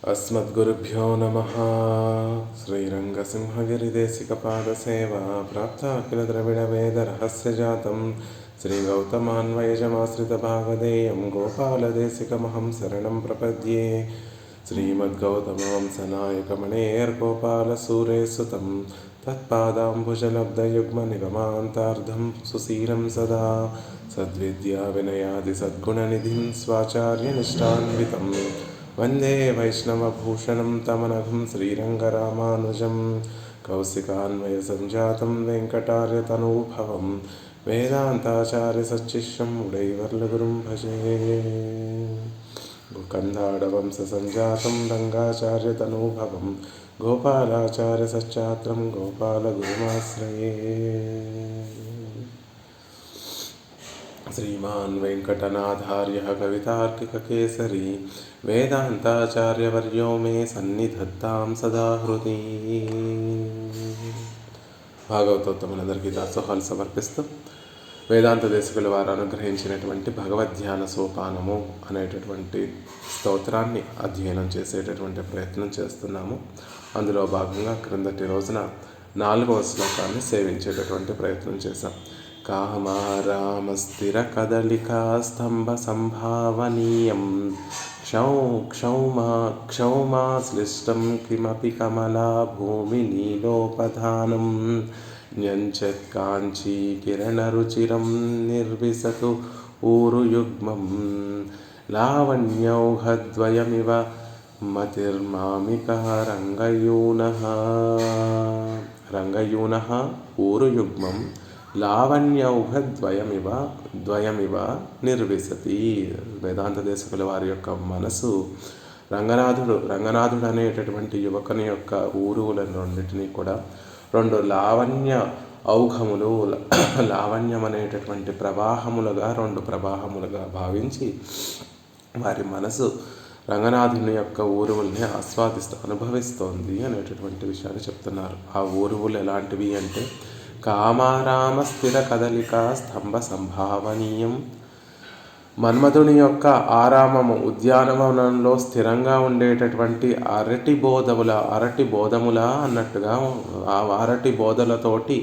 अस्मद्गुरुभ्यो नमः। श्रीरङ्गसिंहगिरिदेशिकपादसेवा प्राप्ताखिलद्रविडवेदरहस्यजातं श्रीगौतमान्वयजमाश्रितभागधेयं गोपालदेशिकमहं शरणं प्रपद्ये। श्रीमद्गौतमवंशनायकमणेर्गोपालसूरेसुतं तत्पादाम्बुजलब्धयुग्मनिगमान्तार्धं सुशीलं सदा सद्विद्याविनयादिसद्गुणनिधिं स्वाचार्यनिष्ठान्वितं वन्दे वैष्णवभूषणं तमनघं श्रीरङ्गरामानुजं कौशिकान्वयसञ्जातं वेङ्कटार्यतनूभवं वेदान्ताचार्यसच्शिष्यं उडैवर्लगुरुं भजे। कंदाडवंशसञ्जातं रङ्गाचार्यतनूभवं गोपालाचार्यसच्चात्रं गोपालगुरुमाश्रये। श्रीमान् वेङ्कटनाथार्यः कवितार्किककेसरी वेदान्ताचार्यवर्यो मे सन्निधत्तां सदा हृदि। భాగవతోత్తములందరికీ దాసోహాలు సమర్పిస్తూ వేదాంత దేశకుల వారు అనుగ్రహించినటువంటి భగవద్ధ్యాన సోపానము అనేటటువంటి స్తోత్రాన్ని అధ్యయనం చేసేటటువంటి ప్రయత్నం చేస్తున్నాము. అందులో భాగంగా క్రిందటి రోజున 4వ శ్లోకాన్ని సేవించేటటువంటి ప్రయత్నం చేశాం. కామారామస్థిర కదలికా స్తంభ సంభావనీయం క్షౌమాశ్లిష్టం కిమపి కమలా భూమి నీలోపధానం న్యంచత్కాంచీ కిరణరుచిరం నిర్విశతు ఊరుయుగ్మం లావణ్యౌహద్వయమివ మతిర్మామికః రంగయూనః ఊరుయుగ్మం లావణ్యౌహద్వయమివ నిర్విశతి. వేదాంత దేశకుల వారి యొక్క మనసు రంగనాథుడు అనేటటువంటి యువకుని యొక్క ఊరువులను రెండింటినీ కూడా 2 లావణ్య ఔఘములు, లావణ్యం అనేటటువంటి ప్రవాహములుగా 2 ప్రవాహములుగా భావించి వారి మనసు రంగనాథుని యొక్క ఊరువుల్ని అనుభవిస్తోంది అనేటటువంటి విషయాన్ని చెప్తున్నారు. ఆ ఊరువులు ఎలాంటివి అంటే కామారామ స్థిర కదలికా స్తంభ సంభావనీయం. మన్మధుని యొక్క ఆరామము ఉద్యానవనంలో స్థిరంగా ఉండేటటువంటి అరటి బోధముల అన్నట్టుగా ఆ అరటి బోధలతోటి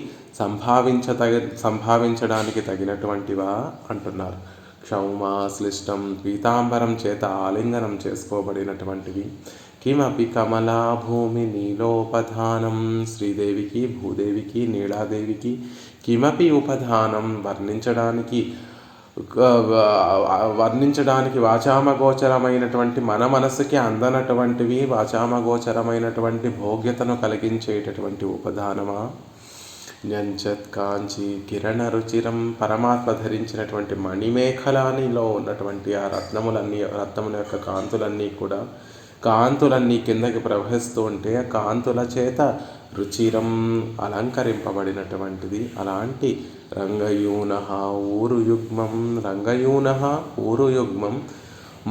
సంభావించడానికి తగినటువంటివా అంటున్నారు. క్షౌమాశ్లిష్టం పీతాంబరం చేత ఆలింగనం చేసుకోబడినటువంటివి. కిమపి కమలా భూమి నీలోపధానం. శ్రీదేవికి, భూదేవికి, నీలాదేవికి కిమపి ఉపధానం వర్ణించడానికి వాచామగోచరమైనటువంటి మన మనసుకి అందనటువంటివి, వాచామగోచరమైనటువంటి భోగ్యతను కలిగించేటటువంటి ఉపధానమా. న్యంచత్ కాంచి కిరణ రుచిరం. పరమాత్మ ధరించినటువంటి మణిమేఖలానిలో ఉన్నటువంటి ఆ రత్నముల యొక్క కాంతులన్నీ కిందకి ప్రవహిస్తూ ఉంటే ఆ కాంతుల చేత రుచిరం అలంకరింపబడినటువంటిది. అలాంటి రంగయూనః ఊరుయుగ్మం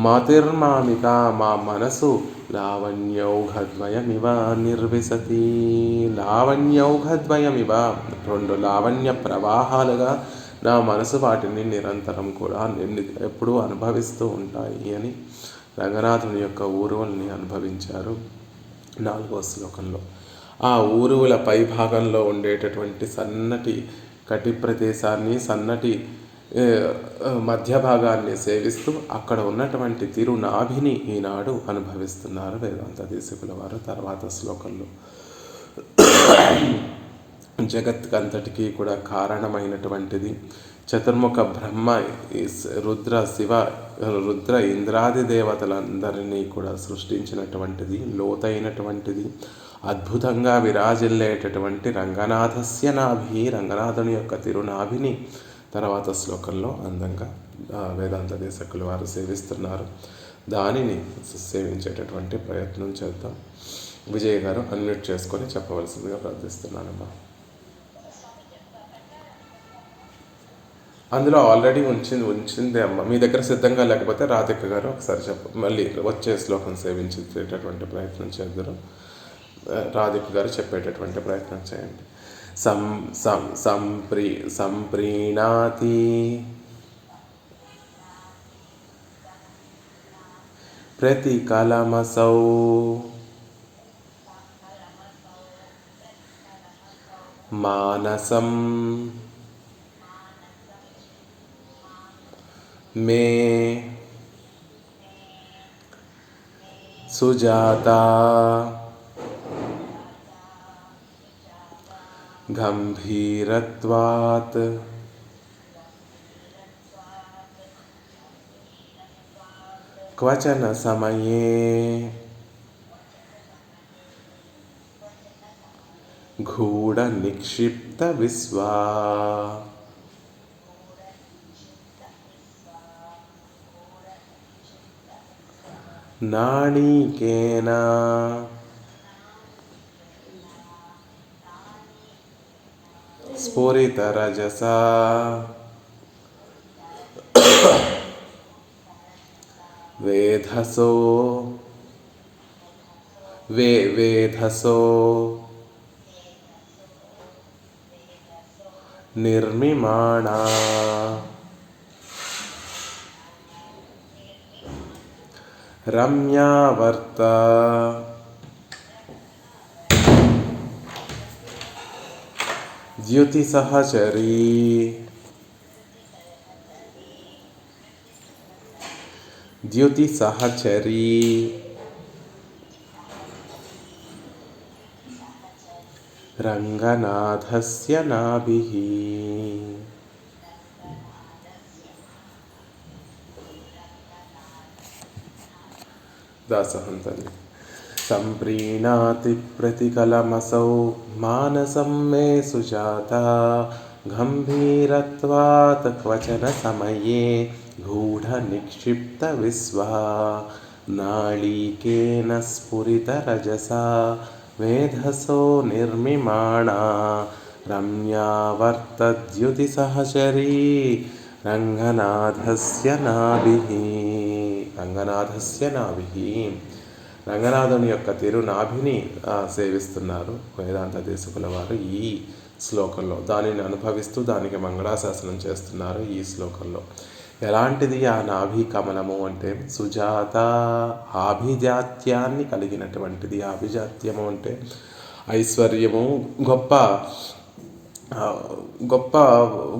మతిర్మామిక మా మనసు లావణ్యౌఘద్వయమివ నిర్విశతి. లావణ్యౌఘద్వయమివ 2 లావణ్య ప్రవాహాలుగా నా మనసు వాటిని నిరంతరం కూడా ఎప్పుడూ అనుభవిస్తూ ఉంటాయి అని రంగనాథుని యొక్క ఊరువుల్ని అనుభవించారు 4వ శ్లోకంలో. ఆ ఊరువుల పై భాగంలో ఉండేటటువంటి సన్నటి కటి ప్రదేశాన్ని, సన్నటి మధ్య భాగాన్ని సేవిస్తూ అక్కడ ఉన్నటువంటి తిరునాభిని ఈనాడు అనుభవిస్తున్నారు వేదాంత దేశకుల వారు. తర్వాత శ్లోకంలో జగత్కంతటికీ కూడా కారణమైనటువంటిది చతుర్ముఖ బ్రహ్మ, రుద్ర ఇంద్రాది దేవతలందరినీ కూడా సృష్టించినటువంటిది, లోతైనటువంటిది, అద్భుతంగా విరాజిల్లేటటువంటి రంగనాథస్య నాభి, రంగనాథుని యొక్క తిరునాభిని తర్వాత శ్లోకంలో అందంగా వేదాంత దేశకులు వారు సేవిస్తున్నారు. దానిని సేవించేటటువంటి ప్రయత్నం చేద్దాం. విజయ్ గారు అన్మ్యూట్ చేసుకొని చెప్పవలసిందిగా ప్రార్థిస్తున్నానమ్మా. అందులో ఆల్రెడీ ఉంచిందే అమ్మ. మీ దగ్గర సిద్ధంగా లేకపోతే రాధిక గారు ఒకసారి మళ్ళీ వచ్చే శ్లోకం సేవించేటటువంటి ప్రయత్నం చేద్దరు. రాధిక గారు చెప్పేటటువంటి ప్రయత్నం చేయండి. సంప్రీణాతి ప్రతికలమసౌ మానసం మే సుజాతా గంభీరత్వాత్ క్వచన సమయే గూఢ నిక్షిప్త విశ్వా నాళికేన స్ఫురితరజసా వేధసో నిర్మిమాణా రమ్యావర్త ద్యుతిసహచరీ రంగనాథస్య నాభిః దాసహంతని సంప్రీణాతి ప్రతికలమసౌ మానసం మే సుజాతా గంభీరత్వాత్ క్వచన సమయే గూఢ నిక్షిప్త విశ్వా నాళికేన స్ఫురితరజసా వేధసో నిర్మిమాణా రమ్యావర్తద్యుతిసహచరీ రంగనాథస్య నాభిః. రంగనాథుని యొక్క తిరునాభిని సేవిస్తున్నారు వేదాంత దేశకుల వారు ఈ శ్లోకంలో. దానిని అనుభవిస్తూ దానికి మంగళాశాసనం చేస్తున్నారు ఈ శ్లోకంలో. ఎలాంటిది ఆ నాభి కమలము అంటే సుజాత, ఆభిజాత్యాన్ని కలిగినటువంటిది. ఆభిజాత్యము అంటే ఐశ్వర్యము,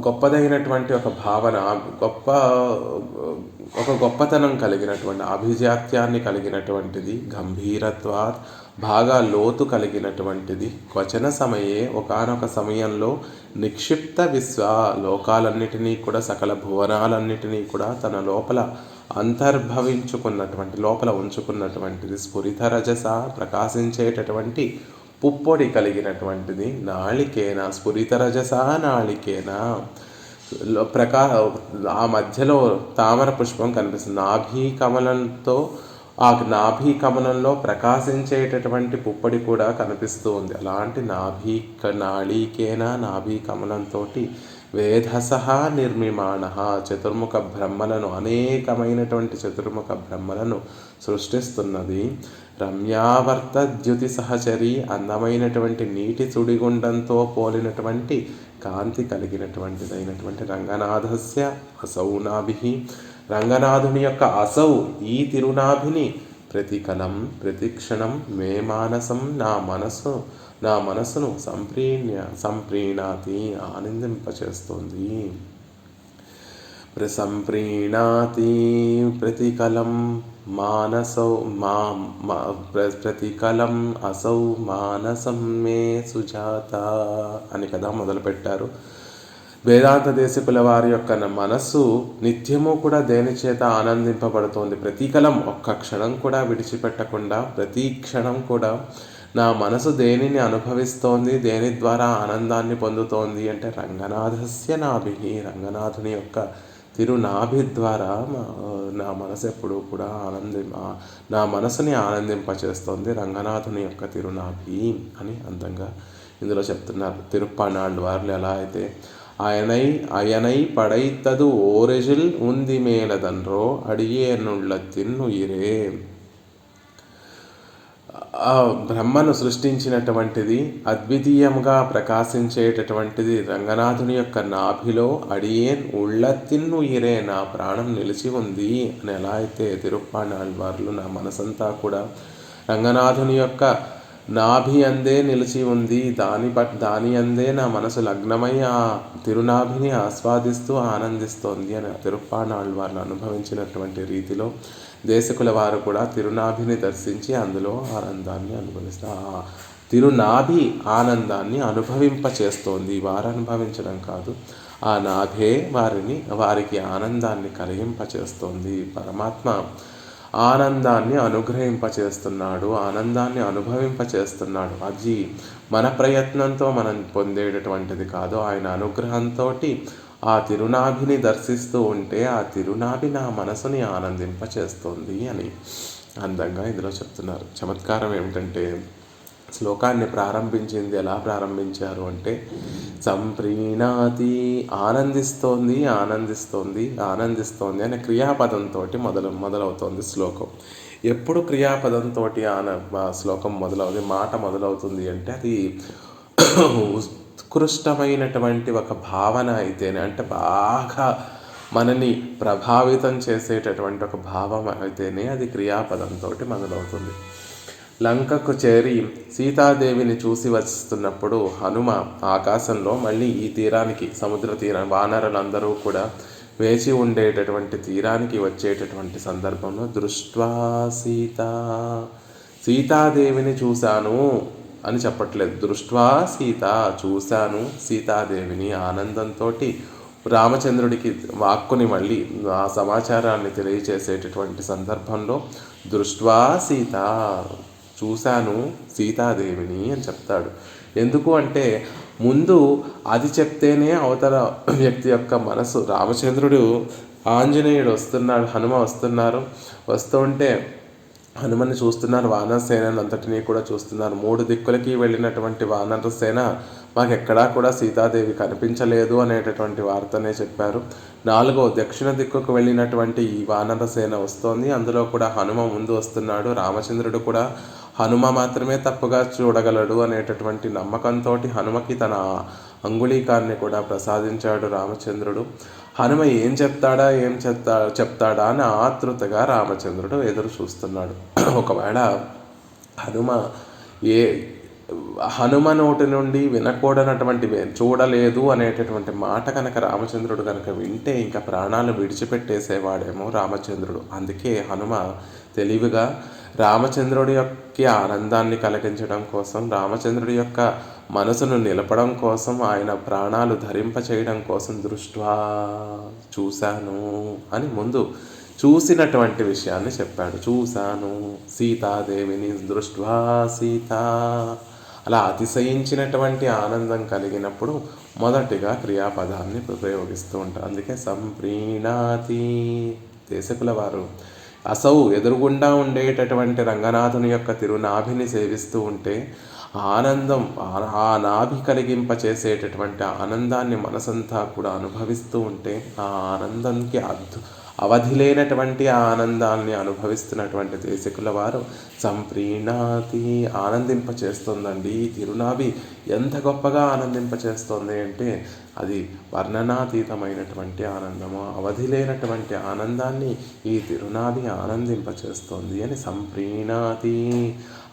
గొప్పదైనటువంటి ఒక భావన, గొప్పతనం కలిగినటువంటి ఆభిజాత్యాన్ని కలిగినటువంటిది. గంభీరత్వాత్ బాగా లోతు కలిగినటువంటిది. క్వచన సమయే ఒకానొక సమయంలో నిక్షిప్త విశ్వ లోకాలన్నిటినీ కూడా, సకల భువనాలన్నిటినీ కూడా తన లోపల అంతర్భవించుకున్నటువంటి, లోపల ఉంచుకున్నటువంటిది. స్ఫురితరజస ప్రకాశించేటటువంటి పుప్పొడి కలిగినటువంటిది. నాళికేన స్ఫురితరజస నాళికేన ఆ మధ్యలో తామర పుష్పం కనిపిస్తుంది. ఆ నాభి కమలంలో ప్రకాశించేటటువంటి పుప్పొడి కూడా కనిపిస్తూ ఉంది. అలాంటి నాళికేన నాభి కమలంతో వేధసః నిర్మిమాణః చతుర్ముఖ బ్రహ్మలను, అనేకమైనటువంటి చతుర్ముఖ బ్రహ్మలను సృష్టిస్తున్నది. రమ్యావర్త ద్యుతి సహచరి అందమైనటువంటి నీటి సుడిగుండంతో పోలినటువంటి కాంతి కలిగినటువంటిదైనటువంటి రంగనాథస్య అసౌ నాభిః. రంగనాథుని యొక్క అసౌ ఈ తిరునాభిని ప్రతికలం ప్రతిక్షణం మే మానసం నా మనసును సంప్రీణాతి ఆనందింపచేస్తుంది. సంప్రీణాతి ప్రతికలం ప్రతికలం అసౌ మానసం మే సుజాత అని కదా మొదలుపెట్టారు. వేదాంత దేశకుల వారి యొక్క మనస్సు నిత్యము కూడా దేని చేత ఆనందింపబడుతోంది. ప్రతికలం ఒక్క క్షణం కూడా విడిచిపెట్టకుండా ప్రతి క్షణం కూడా నా మనసు దేనిని అనుభవిస్తోంది, దేని ద్వారా ఆనందాన్ని పొందుతోంది అంటే రంగనాథస్య నాభిః. రంగనాథుని యొక్క తిరునాభి ద్వారా నా మనసు ఎప్పుడూ కూడా నా మనసుని ఆనందింపచేస్తోంది రంగనాథుని యొక్క తిరునాభి అని అందంగా ఇందులో చెప్తున్నారు. తిరుప్పనాళ్ళు వారు ఎలా అయితే అయనై పడైతదు ఓరెజిల్ ఉంది మేలదన్రో అడియేనుళ్ళ తిన్నుయిరే. ఆ బ్రహ్మను సృష్టించినటువంటిది, అద్వితీయంగా ప్రకాశించేటటువంటిది రంగనాథుని యొక్క నాభిలో అడియేన్ ఉళ్ళతిన్ను ఇరే, నా ప్రాణం నిలిచి ఉంది అని ఎలా అయితే తిరుప్పాణాళ్వార్లు నా మనసంతా కూడా రంగనాథుని యొక్క నాభి అందే నిలిచి ఉంది, దాని అందే నా మనసు లగ్నమై ఆ తిరునాభిని ఆస్వాదిస్తూ ఆనందిస్తోంది అని తిరుప్పాణాళ్వార్లు అనుభవించినటువంటి రీతిలో దేశకుల వారు కూడా తిరునాభిని దర్శించి అందులో ఆనందాన్ని అనుభవిస్తారు. ఆ తిరునాభి ఆనందాన్ని అనుభవింపచేస్తోంది, వారు అనుభవించడం కాదు, ఆ నాభే వారికి ఆనందాన్ని కలిగింపచేస్తోంది. పరమాత్మ ఆనందాన్ని అనుగ్రహింపచేస్తున్నాడు, ఆనందాన్ని అనుభవింపచేస్తున్నాడు. అది మన ప్రయత్నంతో మనం పొందేటటువంటిది కాదు, ఆయన అనుగ్రహంతో ఆ తిరునాభిని దర్శిస్తూ ఉంటే ఆ తిరునాభి నా మనసుని ఆనందింపచేస్తుంది అని అందంగా ఇందులో చెప్తున్నారు. చమత్కారం ఏమిటంటే శ్లోకాన్ని ప్రారంభించింది ఎలా ప్రారంభించారు అంటే సంప్రీణాతి, ఆనందిస్తోంది ఆనందిస్తోంది ఆనందిస్తోంది అనే క్రియాపదంతో మొదలవుతోంది శ్లోకం. ఎప్పుడు క్రియాపదంతో శ్లోకం మొదలవుతుంది, మాట మొదలవుతుంది అంటే అది ఉత్కృష్టమైనటువంటి ఒక భావన అయితేనే, అంటే బాగా మనని ప్రభావితం చేసేటటువంటి ఒక భావం అయితేనే అది క్రియాపదంతో మొదలవుతుంది. లంకకు చేరి సీతాదేవిని చూసి వస్తున్నప్పుడు హనుమ ఆకాశంలో మళ్ళీ ఈ తీరానికి, సముద్ర తీరం, వానరులందరూ కూడా వేచి ఉండేటటువంటి తీరానికి వచ్చేటటువంటి సందర్భంలో దృష్ట్వా సీతాదేవిని చూశాను అని చెప్పట్లేదు, దృష్ట్వా చూశాను సీతాదేవిని ఆనందంతో రామచంద్రుడికి వాక్కుని మళ్ళీ ఆ సమాచారాన్ని తెలియచేసేటటువంటి సందర్భంలో దృష్ట్వా చూశాను సీతాదేవిని అని చెప్తాడు. ఎందుకు అంటే ముందు అది చెప్తేనే అవతల వ్యక్తి యొక్క మనసు, రామచంద్రుడు ఆంజనేయుడు వస్తున్నాడు, హనుమ వస్తుంటే హనుమని చూస్తున్నారు, వానర సేనను అంతటినీ కూడా చూస్తున్నారు. 3 దిక్కులకి వెళ్ళినటువంటి వానర సేన మాకు ఎక్కడా కూడా సీతాదేవి కనిపించలేదు అనేటటువంటి వార్తనే చెప్పారు. 4వ దక్షిణ దిక్కుకు వెళ్ళినటువంటి ఈ వానర సేన వస్తోంది, అందులో కూడా హనుమ ముందు వస్తున్నాడు. రామచంద్రుడు కూడా హనుమ మాత్రమే తప్పుగా చూడగలడు అనేటటువంటి నమ్మకంతో హనుమకి తన అంగుళీకాన్ని కూడా ప్రసాదించాడు రామచంద్రుడు. హనుమ ఏం చెప్తాడా అని ఆతృతగా రామచంద్రుడు ఎదురు చూస్తున్నాడు. ఒకవేళ హనుమ నోటి నుండి వినకూడనటువంటి, చూడలేదు అనేటటువంటి మాట కనుక రామచంద్రుడు కనుక వింటే ఇంకా ప్రాణాలు విడిచిపెట్టేసేవాడేమో రామచంద్రుడు. అందుకే హనుమ తెలివిగా రామచంద్రుడి యొక్క ఆనందాన్ని కలిగించడం కోసం, రామచంద్రుడి యొక్క మనసును నిలపడం కోసం, ఆయన ప్రాణాలు ధరింపచేయడం కోసం దృష్ట్వా చూశాను అని ముందు చూసినటువంటి విషయాన్ని చెప్పాడు. చూశాను సీతాదేవిని దృష్ట్వా అలా అతిశయించినటువంటి ఆనందం కలిగినప్పుడు మొదటిగా క్రియాపదాన్ని ప్రయోగిస్తూ ఉంటారు. అందుకే సంప్రీణాతి. దేశకుల వారు అసౌ ఎదురుగుండా ఉండేటటువంటి రంగనాథుని యొక్క తిరునాభిని సేవిస్తూ ఉంటే ఆనందం, ఆ నాభి కలిగింపచేసేటటువంటి ఆనందాన్ని మనసంతా కూడా అనుభవిస్తూ ఉంటే ఆ ఆనందంకి అవధి లేనటువంటి ఆనందాన్ని అనుభవిస్తున్నటువంటి దేశకుల వారు సంప్రీణాతి, ఆనందింపచేస్తుందండి. ఈ తిరునాభి ఎంత గొప్పగా ఆనందింపచేస్తుంది అంటే అది వర్ణనాతీతమైనటువంటి ఆనందము, అవధి లేనటువంటి ఆనందాన్ని ఈ తిరునాభి ఆనందింపచేస్తుంది అని సంప్రీణాతి.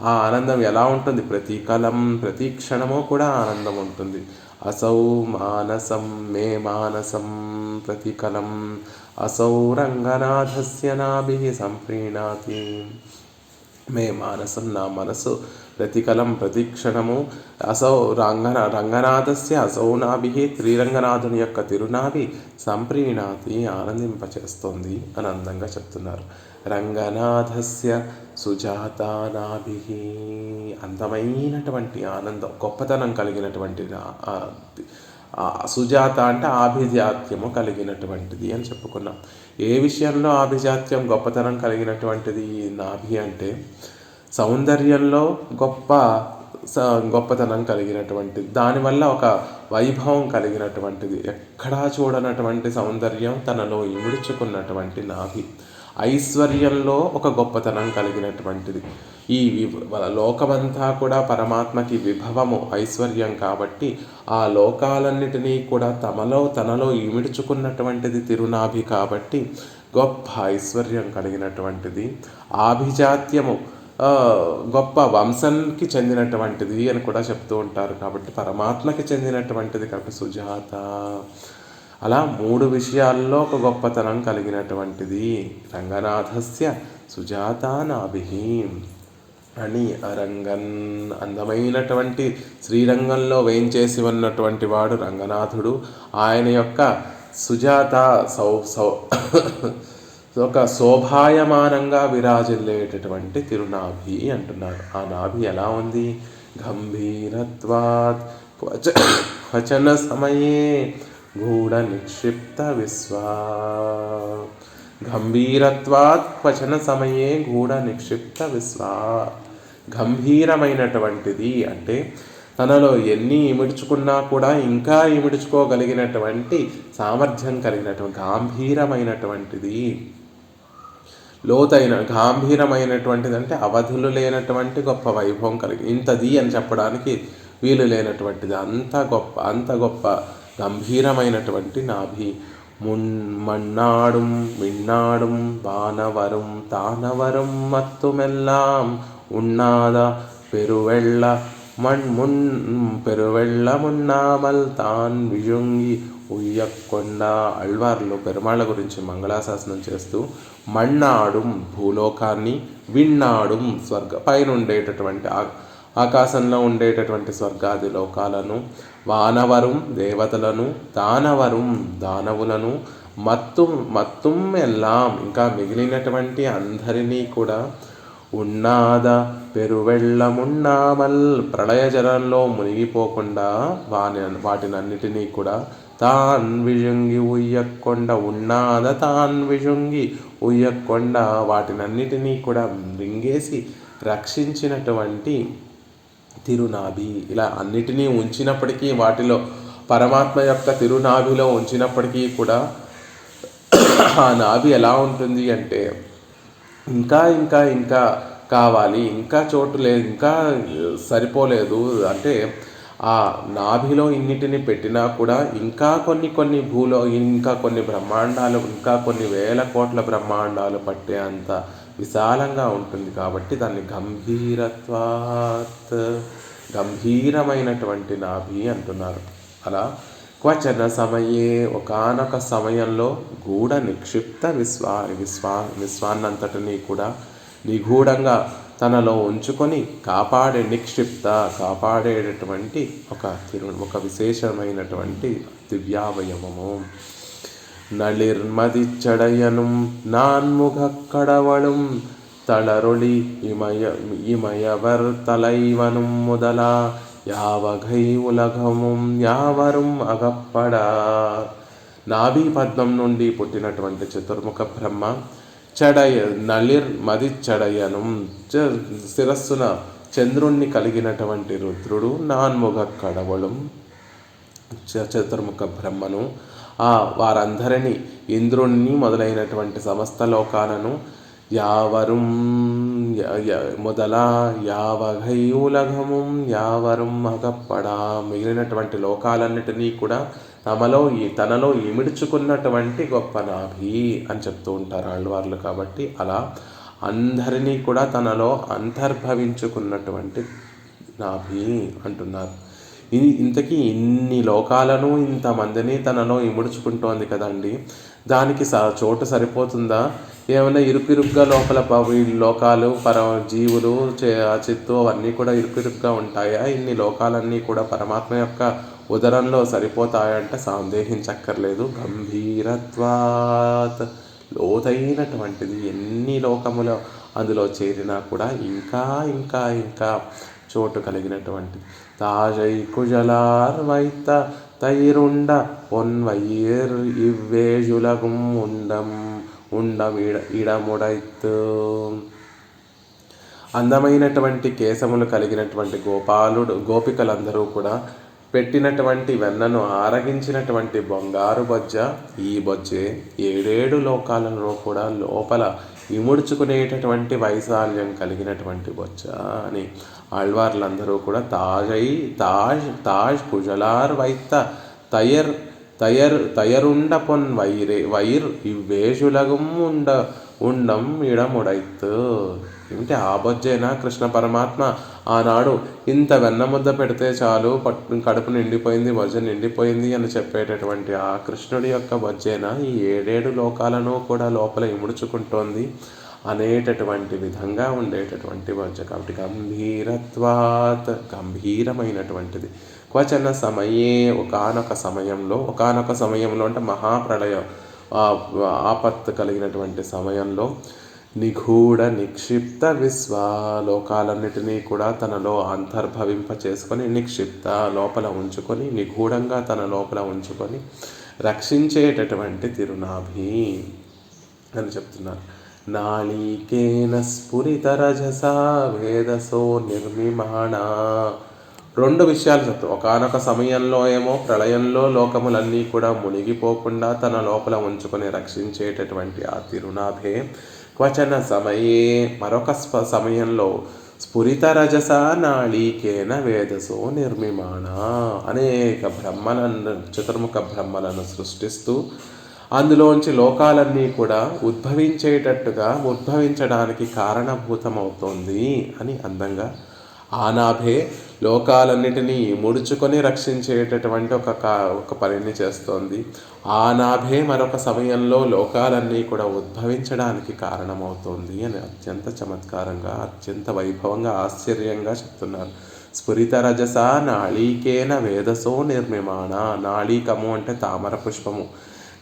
ఆ ఆనందం ఎలా ఉంటుంది? ప్రతికలం, ప్రతి క్షణము కూడా ఆనందం ఉంటుంది. అసౌ మానసం మే మానసం ప్రతికలం, అసౌ రంగనాథస్య నాభి సంప్రీణాతి. మే మానసం, నా మనసు ప్రతికలం, ప్రతిక్షణము, అసౌ రంగనాథస్య అసౌ నాభి, శ్రీరంగనాథుని యొక్క తిరునాభి సంప్రీణాతి, ఆనందింపచేస్తోంది అని అందంగా చెప్తున్నారు. రంగనాథస్య సుజాతానాభి, అందమైనటువంటి ఆనందం, గొప్పతనం కలిగినటువంటి సుజాత అంటే ఆభిజాత్యము కలిగినటువంటిది అని చెప్పుకున్నాం. ఏ విషయంలో ఆభిజాత్యం, గొప్పతనం కలిగినటువంటిది నాభి అంటే సౌందర్యంలో గొప్పతనం కలిగినటువంటిది, దానివల్ల ఒక వైభవం కలిగినటువంటిది, ఎక్కడా చూడనటువంటి సౌందర్యం తనలో ఇముడుచుకున్నటువంటి నాభి. ఐశ్వర్యంలో ఒక గొప్పతనం కలిగినటువంటిది, ఈ లోకమంతా కూడా పరమాత్మకి విభవము, ఐశ్వర్యం కాబట్టి ఆ లోకాలన్నిటినీ కూడా తనలో ఇమిడ్చుకున్నటువంటిది తిరునాభి కాబట్టి గొప్ప ఐశ్వర్యం కలిగినటువంటిది, ఆభిజాత్యము గొప్ప వంశానికి చెందినటువంటిది అని కూడా చెప్తూ ఉంటారు. కాబట్టి పరమాత్మకి చెందినటువంటిది కాబట్టి సుజాత. అలా 3 విషయాల్లో ఒక గొప్పతనం కలిగినటువంటిది రంగనాథస్య సుజాత నాభిః అని. అరంగన్, అందమైనటువంటి శ్రీరంగంలో వేయించేసి ఉన్నటువంటి వాడు రంగనాథుడు. ఆయన యొక్క సుజాత ఒక శోభాయమానంగా విరాజిల్లేటటువంటి తిరునాభి అంటున్నారు. ఆ నాభి ఎలా ఉంది? గంభీరత్వాత్ వచన సమయే గూఢ నిక్షిప్త విశ్వా. గంభీరత్వాత్ వచన సమయే గూఢ నిక్షిప్త విశ్వా. గంభీరమైనటువంటిది అంటే తనలో ఎన్ని ఇమిడ్చుకున్నా కూడా ఇంకా ఇమిడ్చుకోగలిగినటువంటి సామర్థ్యం కలిగినటువంటి, గాంభీరమైనటువంటిది, లోతైన గాంభీరమైనటువంటిది అంటే అవధులు లేనటువంటి గొప్ప వైభవం కలిగి, ఇంతది అని చెప్పడానికి వీలు లేనటువంటిది, అంత గొప్ప గంభీరమైనటువంటి నాభి. మన్నాడుం విన్నాడుం వానవరం తానవరం మత్తుమెల్లాం ఉన్నాద పెరువెళ్ళ పెరువెళ్ళ మున్నామల్ తాన్ విజుంగి ఉయ్యకొండ. అల్వార్లు పెరుమాళ్ళ గురించి మంగళాశాసనం చేస్తూ మన్నాడుం భూలోకాన్ని, విన్నాడుం పైన ఉండేటటువంటి ఆకాశంలో ఉండేటటువంటి స్వర్గాది లోకాలను, వానవరం దేవతలను, దానవరం దానవులను, మత్తుం ఎల్లాం ఇంకా మిగిలినటువంటి అందరినీ కూడా, ఉన్నాద పెరువెళ్ళమున్నామల్ ప్రళయజలంలో మునిగిపోకుండా వాటినన్నిటినీ కూడా, తాన్ విజుంగి ఉయ్యకొండ ఉన్నాద తాన్ విజుంగి ఉయ్యకొండ వాటినన్నిటినీ కూడా మృంగేసి రక్షించినటువంటి తిరునాభి. ఇలా అన్నిటినీ ఉంచినప్పటికీ, వాటిలో పరమాత్మ యొక్క తిరునాభిలో ఉంచినప్పటికీ కూడా ఆ నాభి ఎలా ఉంటుంది అంటే ఇంకా ఇంకా ఇంకా కావాలి, ఇంకా చోటు లేదు, ఇంకా సరిపోలేదు అంటే ఆ నాభిలో ఇన్నిటిని పెట్టినా కూడా ఇంకా కొన్ని ఇంకా కొన్ని బ్రహ్మాండాలు, ఇంకా కొన్ని వేల కోట్ల బ్రహ్మాండాలు పట్టే అంత విశాలంగా ఉంటుంది. కాబట్టి దాన్ని గంభీరమైనటువంటి నాభి అంటున్నారు. అలా క్వచన సమయే ఒకానొక సమయంలో గూఢ నిక్షిప్త విశ్వాన్నంతటినీ కూడా నిగూఢంగా తనలో ఉంచుకొని కాపాడేటటువంటి ఒక విశేషమైనటువంటి దివ్యావయవము. నళిర్మదిచ్చడయనుం నాన్ముఖ కడవళం తళరొళి ఇమయవర్ తలైవనుం முதலா యావఘై ఉలగముం యావరుం అగప్పడా. నాభి పద్మం నుండి పుట్టినటువంటి చతుర్ముఖ బ్రహ్మ నళిర్మదిచ్చడయనుం శిరస్సున చంద్రుణ్ణి కలిగినటువంటి రుద్రుడు, నాన్ముఖ కడవళం చతుర్ముఖ బ్రహ్మను, వారందరినీ ఇంద్రుణ్ణి మొదలైనటువంటి సమస్త లోకాలను, యావరుం మొదలా యావఘై ఉలగముం యావరుం అగప్పడా మిగిలినటువంటి లోకాలన్నిటినీ కూడా తనలో ఇమిడ్చుకున్నటువంటి గొప్ప నాభి అని చెప్తూ ఉంటారు ఆళ్వార్లు. కాబట్టి అలా అందరినీ కూడా తనలో అంతర్భవించుకున్నటువంటి నాభి అంటున్నారు. ఇంతకీ ఇన్ని లోకాలను ఇంతమందిని తనలో ఇముడ్చుకుంటోంది కదండి, దానికి చోటు సరిపోతుందా? ఏమైనా ఇరుకిరుగ్గా లోపల లోకాలు జీవులు చిత్తు అవన్నీ కూడా ఇరుకిరుగ్గా ఉంటాయా? ఇన్ని లోకాలన్నీ కూడా పరమాత్మ యొక్క ఉదరంలో సరిపోతాయంటే సందేహించక్కర్లేదు. గంభీరత్వాత్ లోతైనటువంటిది, ఎన్ని లోకములో అందులో చేరినా కూడా ఇంకా ఇంకా ఇంకా చోటు కలిగినటువంటి. తాజై కుజలార్ వైత తైరుండ పొన్వైర్ ఇవ్వేజులగుం ఇడముడైత్. అందమైనటువంటి కేశములు కలిగినటువంటి గోపికలందరూ కూడా పెట్టినటువంటి వెన్నను ఆరగించినటువంటి బంగారు బొజ్జ ఈ బొజ్జే 7 లోకాలలో కూడా లోపల ఇముడ్చుకునేటటువంటి వైశాల్యం కలిగినటువంటి బొజ్జ అని ఆళ్వార్లందరూ కూడా తాజ్ కుజలార్ వైత్త తయర్ తయరుండ పొన్ వైర్ ఇవ్వేషులగం ఉండం ఇడముడైత్. ఏమిటి ఆ బొజ్జేనా కృష్ణ పరమాత్మ ఆనాడు ఇంత వెన్న ముద్ద పెడితే చాలు కడుపు నిండిపోయింది, బొజ్జ నిండిపోయింది అని చెప్పేటటువంటి ఆ కృష్ణుడి యొక్క బొజ్జేనా ఈ 7 లోకాలను కూడా లోపల ఇముడుచుకుంటోంది అనేటటువంటి విధంగా ఉండేటటువంటి బొజ్జ. కాబట్టి గంభీరమైనటువంటిది. క్వచన సమయే ఒకానొక సమయంలో అంటే మహాప్రళయం ఆపత్తు కలిగినటువంటి సమయంలో నిగూఢ నిక్షిప్త లోకాలన్నిటినీ కూడా తనలో అంతర్భవింప చేసుకొని నిక్షిప్త లోపల ఉంచుకొని నిగూఢంగా తన లోపల ఉంచుకొని రక్షించేటటువంటి తిరునాభి అని చెప్తున్నారు. నాళికేన స్ఫురిత రజసా వేదసో నిర్మిమాణ. 2 విషయాలు చెప్తాం. ఒకానొక సమయంలో ఏమో ప్రళయంలో లోకములన్నీ కూడా మునిగిపోకుండా తన లోపల ఉంచుకొని రక్షించేటటువంటి ఆ తిరునాభే. క్వచన సమయే మరొక సమయంలో స్ఫురిత రజస నాళికేన వేదసో నిర్మిమాణ. అనేక చతుర్ముఖ బ్రహ్మలను సృష్టిస్తూ అందులోంచి లోకాలన్నీ కూడా ఉద్భవించడానికి కారణభూతమవుతోంది అని అందంగా ఆ నాభే లోకాలన్నిటినీ ముడుచుకొని రక్షించేటటువంటి ఒక పనిని చేస్తోంది. ఆ నాభే మరొక సమయంలో లోకాలన్నీ కూడా ఉద్భవించడానికి కారణమవుతోంది అని అత్యంత చమత్కారంగా, అత్యంత వైభవంగా, ఆశ్చర్యంగా చెప్తున్నారు. స్ఫురిత రజస నాళికేన వేదసో నిర్మిమాణ. నాళికము అంటే తామర పుష్పము.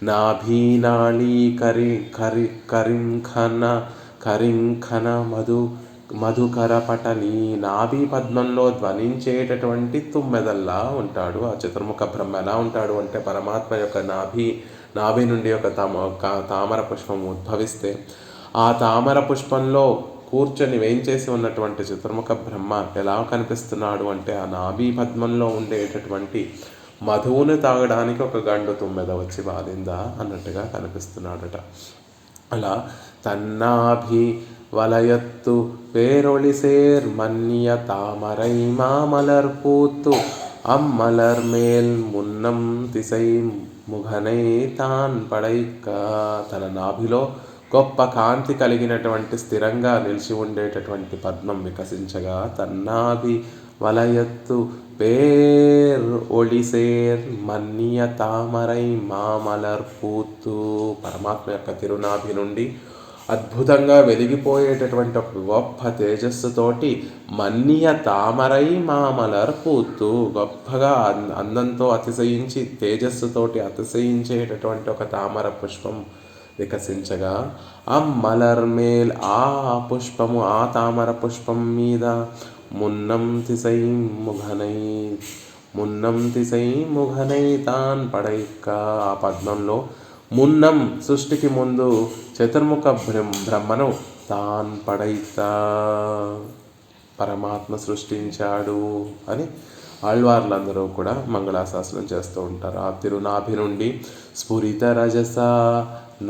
నాభీనాళీ కరింఖన మధుకర పటలి. నాభి పద్మంలో ధ్వనించేటటువంటి తుమ్మెదల్లా ఉంటాడు ఆ చతుర్ముఖ బ్రహ్మ. ఎలా ఉంటాడు అంటే పరమాత్మ యొక్క నాభి నుండి ఒక తామర పుష్పం ఉద్భవిస్తే ఆ తామర పుష్పంలో కూర్చొని వేయించేసి ఉన్నటువంటి చతుర్ముఖ బ్రహ్మ ఎలా కనిపిస్తున్నాడు అంటే ఆ నాభి పద్మంలో ఉండేటటువంటి మధువును తాగడానికి ఒక గండు తుమ్మెద వచ్చి బాధిందా అన్నట్టుగా కనిపిస్తున్నాడట. అలా తన్నాభి వలయత్తు పేరొళిసేర్ మన్య తామరై మామలర్ పూత్తు అమ్మలర్ మేల్ మున్నం తిసై ముఘనై తాన్ పడైక్క. తన నాభిలో గొప్ప కాంతి కలిగినటువంటి స్థిరంగా నిలిచి ఉండేటటువంటి పద్మం వికసించగా తన్నాభి వలయత్తు పేర్ ఒళిసేర్ మన్య తామరై మామలర్ పూత్తు. పరమాత్మ యొక్క తిరునాభి నుండి అద్భుతంగా వెలిగిపోయేటటువంటి ఒక గొప్ప తేజస్సుతోటి మన్య తామరై మామలర్ పూత్తు, గొప్పగా అందంతో అతిశయించి తేజస్సుతోటి అతిశయించేటటువంటి ఒక తామర పుష్పం వికసించగా అమ్మలర్ మేల్ ఆ పుష్పము ఆ తామర పుష్పం మీద మున్నం తిసై ముఘనై తాన్ పడైక్క. ఆ పద్మంలో మున్నం సృష్టికి ముందు చతుర్ముఖ బ్రహ్మను తాన్ పడైతా పరమాత్మ సృష్టించాడు అని ఆళ్వార్లందరూ కూడా మంగళాశాసనం చేస్తూ ఉంటారు. ఆ తిరునాభి నుండి స్ఫురిత రజస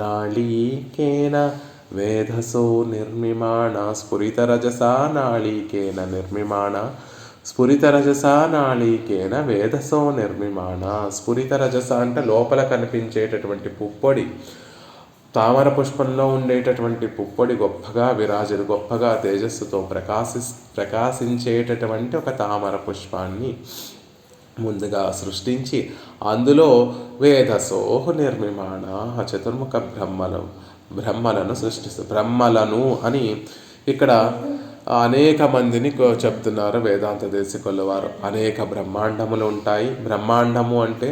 నాళికేన వేదసో నిర్మిమాణ. స్ఫురిత రజస నాళికేన నిర్మిమాణ. స్ఫురిత రజస నాళికేన వేదసో నిర్మిమాణ. స్ఫురిత రజస అంటే లోపల కనిపించేటటువంటి పుప్పొడి, తామర పుష్పంలో ఉండేటటువంటి పుప్పొడి గొప్పగా తేజస్సుతో ప్రకాశించేటటువంటి ఒక తామర పుష్పాన్ని ముందుగా సృష్టించి అందులో వేదసోహ నిర్మిమాణ చతుర్ముఖ బ్రహ్మలను సృష్టిస్తూ బ్రహ్మలను అని ఇక్కడ అనేక మందిని చెప్తున్నారు వేదాంత దేశికుల వారు. అనేక బ్రహ్మాండములు ఉంటాయి. బ్రహ్మాండము అంటే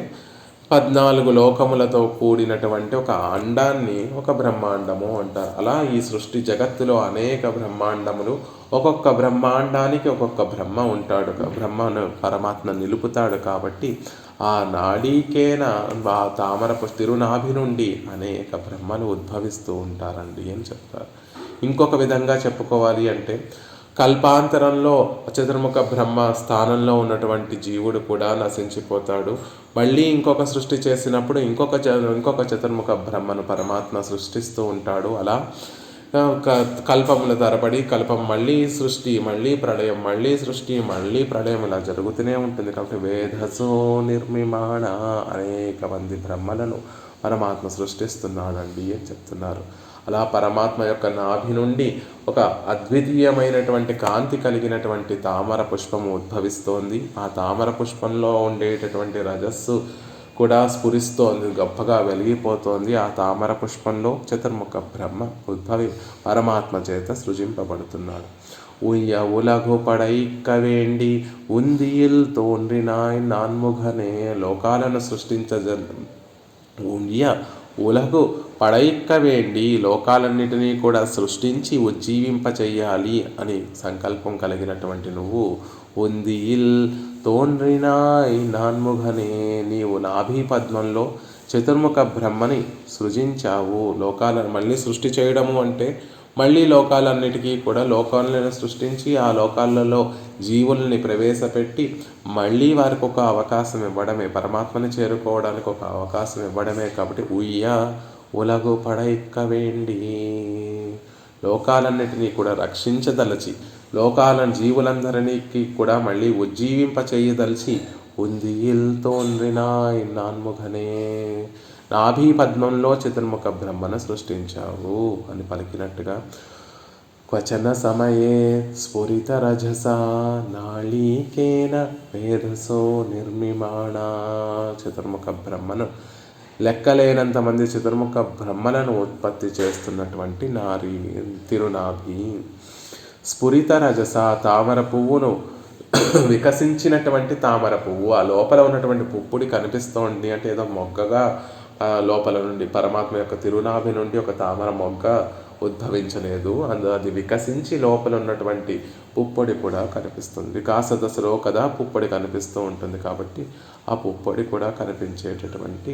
14 లోకములతో కూడినటువంటి ఒక అండాన్ని ఒక బ్రహ్మాండము అంటారు. అలా ఈ సృష్టి జగత్తులో అనేక బ్రహ్మాండములు, ఒక్కొక్క బ్రహ్మాండానికి ఒక్కొక్క బ్రహ్మ ఉంటాడు. బ్రహ్మను పరమాత్మ నిలుపుతాడు. కాబట్టి ఆ నాడీకేన ఆ తామర తిరునాభి నుండి అనేక బ్రహ్మలు ఉద్భవిస్తూ ఉంటారండి అని చెప్తారు. ఇంకొక విధంగా చెప్పుకోవాలి అంటే కల్పాంతరంలో చతుర్ముఖ బ్రహ్మ స్థానంలో ఉన్నటువంటి జీవుడు కూడా నశించిపోతాడు. మళ్ళీ ఇంకొక సృష్టి చేసినప్పుడు ఇంకొక చతుర్ముఖ బ్రహ్మను పరమాత్మ సృష్టిస్తూ ఉంటాడు. అలా కల్పముల తరబడి కల్పం మళ్ళీ సృష్టి, మళ్ళీ ప్రళయం, మళ్ళీ సృష్టి, మళ్ళీ ప్రళయం ఇలా జరుగుతూనే ఉంటుంది. కాబట్టి వేధసో నిర్మిమాణ అనేక మంది బ్రహ్మలను పరమాత్మ సృష్టిస్తున్నాడండి అని చెప్తున్నారు. అలా పరమాత్మ యొక్క నాభి నుండి ఒక అద్వితీయమైనటువంటి కాంతి కలిగినటువంటి తామర పుష్పము ఉద్భవిస్తోంది. ఆ తామర పుష్పంలో ఉండేటటువంటి రజస్సు కూడా స్ఫురిస్తోంది, గొప్పగా వెలిగిపోతోంది. ఆ తామర పుష్పంలో చతుర్ముఖ బ్రహ్మ ఉద్భవి పరమాత్మ చేత సృజింపబడుతున్నాడు. ఉయ్య ఉలగు పడైక్క వేండి ఉందియిల్ తోన్రినాయ్ నాన్ముఖనే లోకాలను ఉయ్య ఉలగు పడైక్క వేండి లోకాలన్నిటినీ కూడా సృష్టించి ఉజ్జీవింప చెయ్యాలి అని సంకల్పం కలిగినటువంటి నువ్వు ఉందియిల్ తోన్రినాయ్ నాన్ముఖనే నీవు నాభి పద్మంలో చతుర్ముఖ బ్రహ్మని సృజించావు. లోకాలను మళ్ళీ సృష్టి చేయడము అంటే మళ్ళీ లోకాలన్నిటికీ కూడా లోకాలను సృష్టించి ఆ లోకాలలో జీవుల్ని ప్రవేశపెట్టి మళ్ళీ వారికి ఒక అవకాశం ఇవ్వడమే, పరమాత్మని చేరుకోవడానికి ఒక అవకాశం ఇవ్వడమే. కాబట్టి ఉయ్య ఉలగు పడైక్క వేండి లోకాలన్నిటినీ కూడా రక్షించదలచి లోకాలను జీవులందరికీ కూడా మళ్ళీ ఉజ్జీవింప చేయదలిచి ఉందియిల్ తోన్రినాయ్ నాన్ముఖనే నాభి పద్మంలో చతుర్ముఖ బ్రహ్మను సృష్టించావు అని పలికినట్టుగా క్వచన సమయే స్ఫురిత రజస నాళీకేన వేధసో నిర్మిమాణ చతుర్ముఖ బ్రహ్మను లెక్కలేనంత మంది చతుర్ముఖ బ్రహ్మలను ఉత్పత్తి చేస్తున్నటువంటి నారీ తిరునాభి. స్ఫురిత రజస తామర పువ్వును వికసించినటువంటి తామర పువ్వు, ఆ లోపల ఉన్నటువంటి పుప్పొడి కనిపిస్తోంది అంటే ఏదో మొగ్గగా లోపల నుండి పరమాత్మ యొక్క తిరునాభి నుండి ఒక తామర మొగ్గ ఉద్భవించలేదు, అది వికసించి లోపల ఉన్నటువంటి పుప్పొడి కూడా కనిపిస్తుంది. వికాస దశలో కదా పుప్పొడి కనిపిస్తూ ఉంటుంది. కాబట్టి ఆ పుప్పొడి కూడా కనిపించేటటువంటి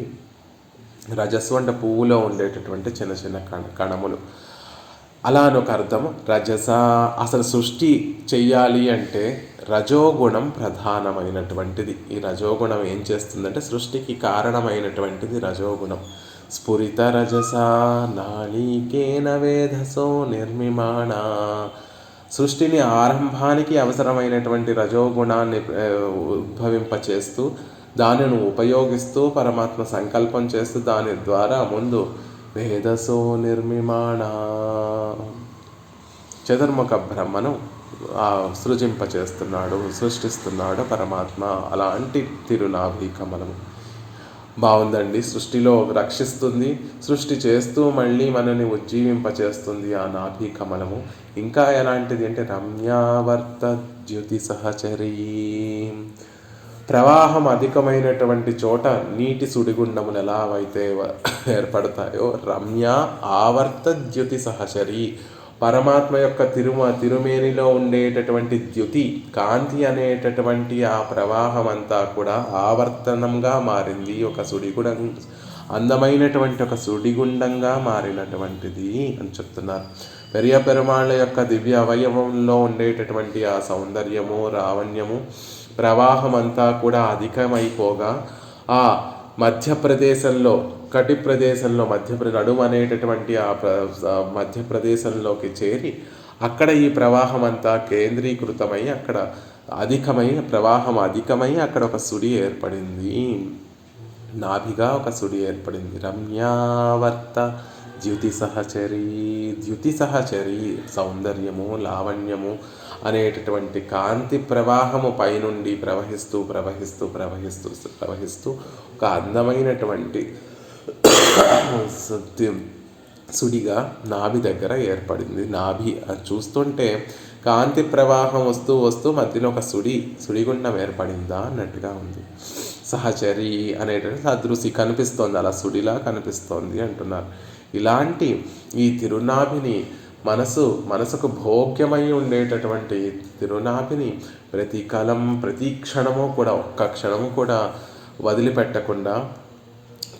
రజస్సు అంటే పువ్వులో ఉండేటటువంటి చిన్న చిన్న కణములు. అలా అని ఒక అర్థం. రజస అసలు సృష్టి చెయ్యాలి అంటే రజోగుణం ప్రధానమైనటువంటిది. ఈ రజోగుణం ఏం చేస్తుందంటే సృష్టికి కారణమైనటువంటిది రజోగుణం. స్ఫురిత రజస నాళీకేన వేధసో నిర్మిమాణ సృష్టిని ఆరంభానికి అవసరమైనటువంటి రజోగుణాన్ని ఉద్భవింపచేస్తూ దానిని ఉపయోగిస్తూ పరమాత్మ సంకల్పం చేస్తూ దాని ద్వారా ముందు వేధసో నిర్మిమాణ చతుర్ముఖ బ్రహ్మను సృజింపచేస్తున్నాడు, సృష్టిస్తున్నాడు పరమాత్మ. అలాంటి తిరునాభి కమలము బాగుందండి. సృష్టిలో రక్షిస్తుంది, సృష్టి చేస్తూ మళ్ళీ మనని ఉజ్జీవింపచేస్తుంది ఆ నాభి కమలము. ఇంకా ఎలాంటిది అంటే రమ్యావర్త ద్యుతి సహచరీ ప్రవాహం అధికమైనటువంటి చోట నీటి సుడిగుండములు ఎలా అయితే ఏర్పడతాయో రమ్య ఆవర్త ద్యుతి సహచరి పరమాత్మ యొక్క తిరుమేనిలో ఉండేటటువంటి ద్యుతి కాంతి అనేటటువంటి ఆ ప్రవాహం అంతా కూడా ఆవర్తనంగా మారింది. ఒక సుడిగుండం అందమైనటువంటి ఒక సుడిగుండంగా మారినటువంటిది అని చెప్తున్నారు. పెరియ పెరుమాళ్ళ యొక్క దివ్య అవయవంలో ఉండేటటువంటి ఆ సౌందర్యము లావణ్యము ప్రవాహం అంతా కూడా అధికమైపోగా ఆ మధ్యప్రదేశంలో కటి ప్రదేశంలో నడుము అనేటటువంటి ఆ మధ్యప్రదేశంలోకి చేరి అక్కడ ఈ ప్రవాహం అంతా కేంద్రీకృతమై అక్కడ ప్రవాహం అధికమై అక్కడ ఒక సుడి ఏర్పడింది, నాభిగా ఒక సుడి ఏర్పడింది. రమ్యావర్త ద్యుతి సహచరి సౌందర్యము లావణ్యము అనేటటువంటి కాంతి ప్రవాహము పైనుండి ప్రవహిస్తూ ఒక అందమైనటువంటి సుడిగా నాభి దగ్గర ఏర్పడింది. నాభి చూస్తుంటే కాంతి ప్రవాహం వస్తూ మధ్యలో ఒక సుడిగుండం ఏర్పడిందా అన్నట్టుగా ఉంది. సహచరి అనేటువంటి సదృశి కనిపిస్తోంది, అలా సుడిలా కనిపిస్తోంది అంటున్నారు. ఇలాంటి ఈ తిరునాభిని మనసుకు భోగ్యమై ఉండేటటువంటి తిరునాభిని ప్రతి కాలం ప్రతి క్షణము కూడా ఒక్క క్షణము కూడా వదిలిపెట్టకుండా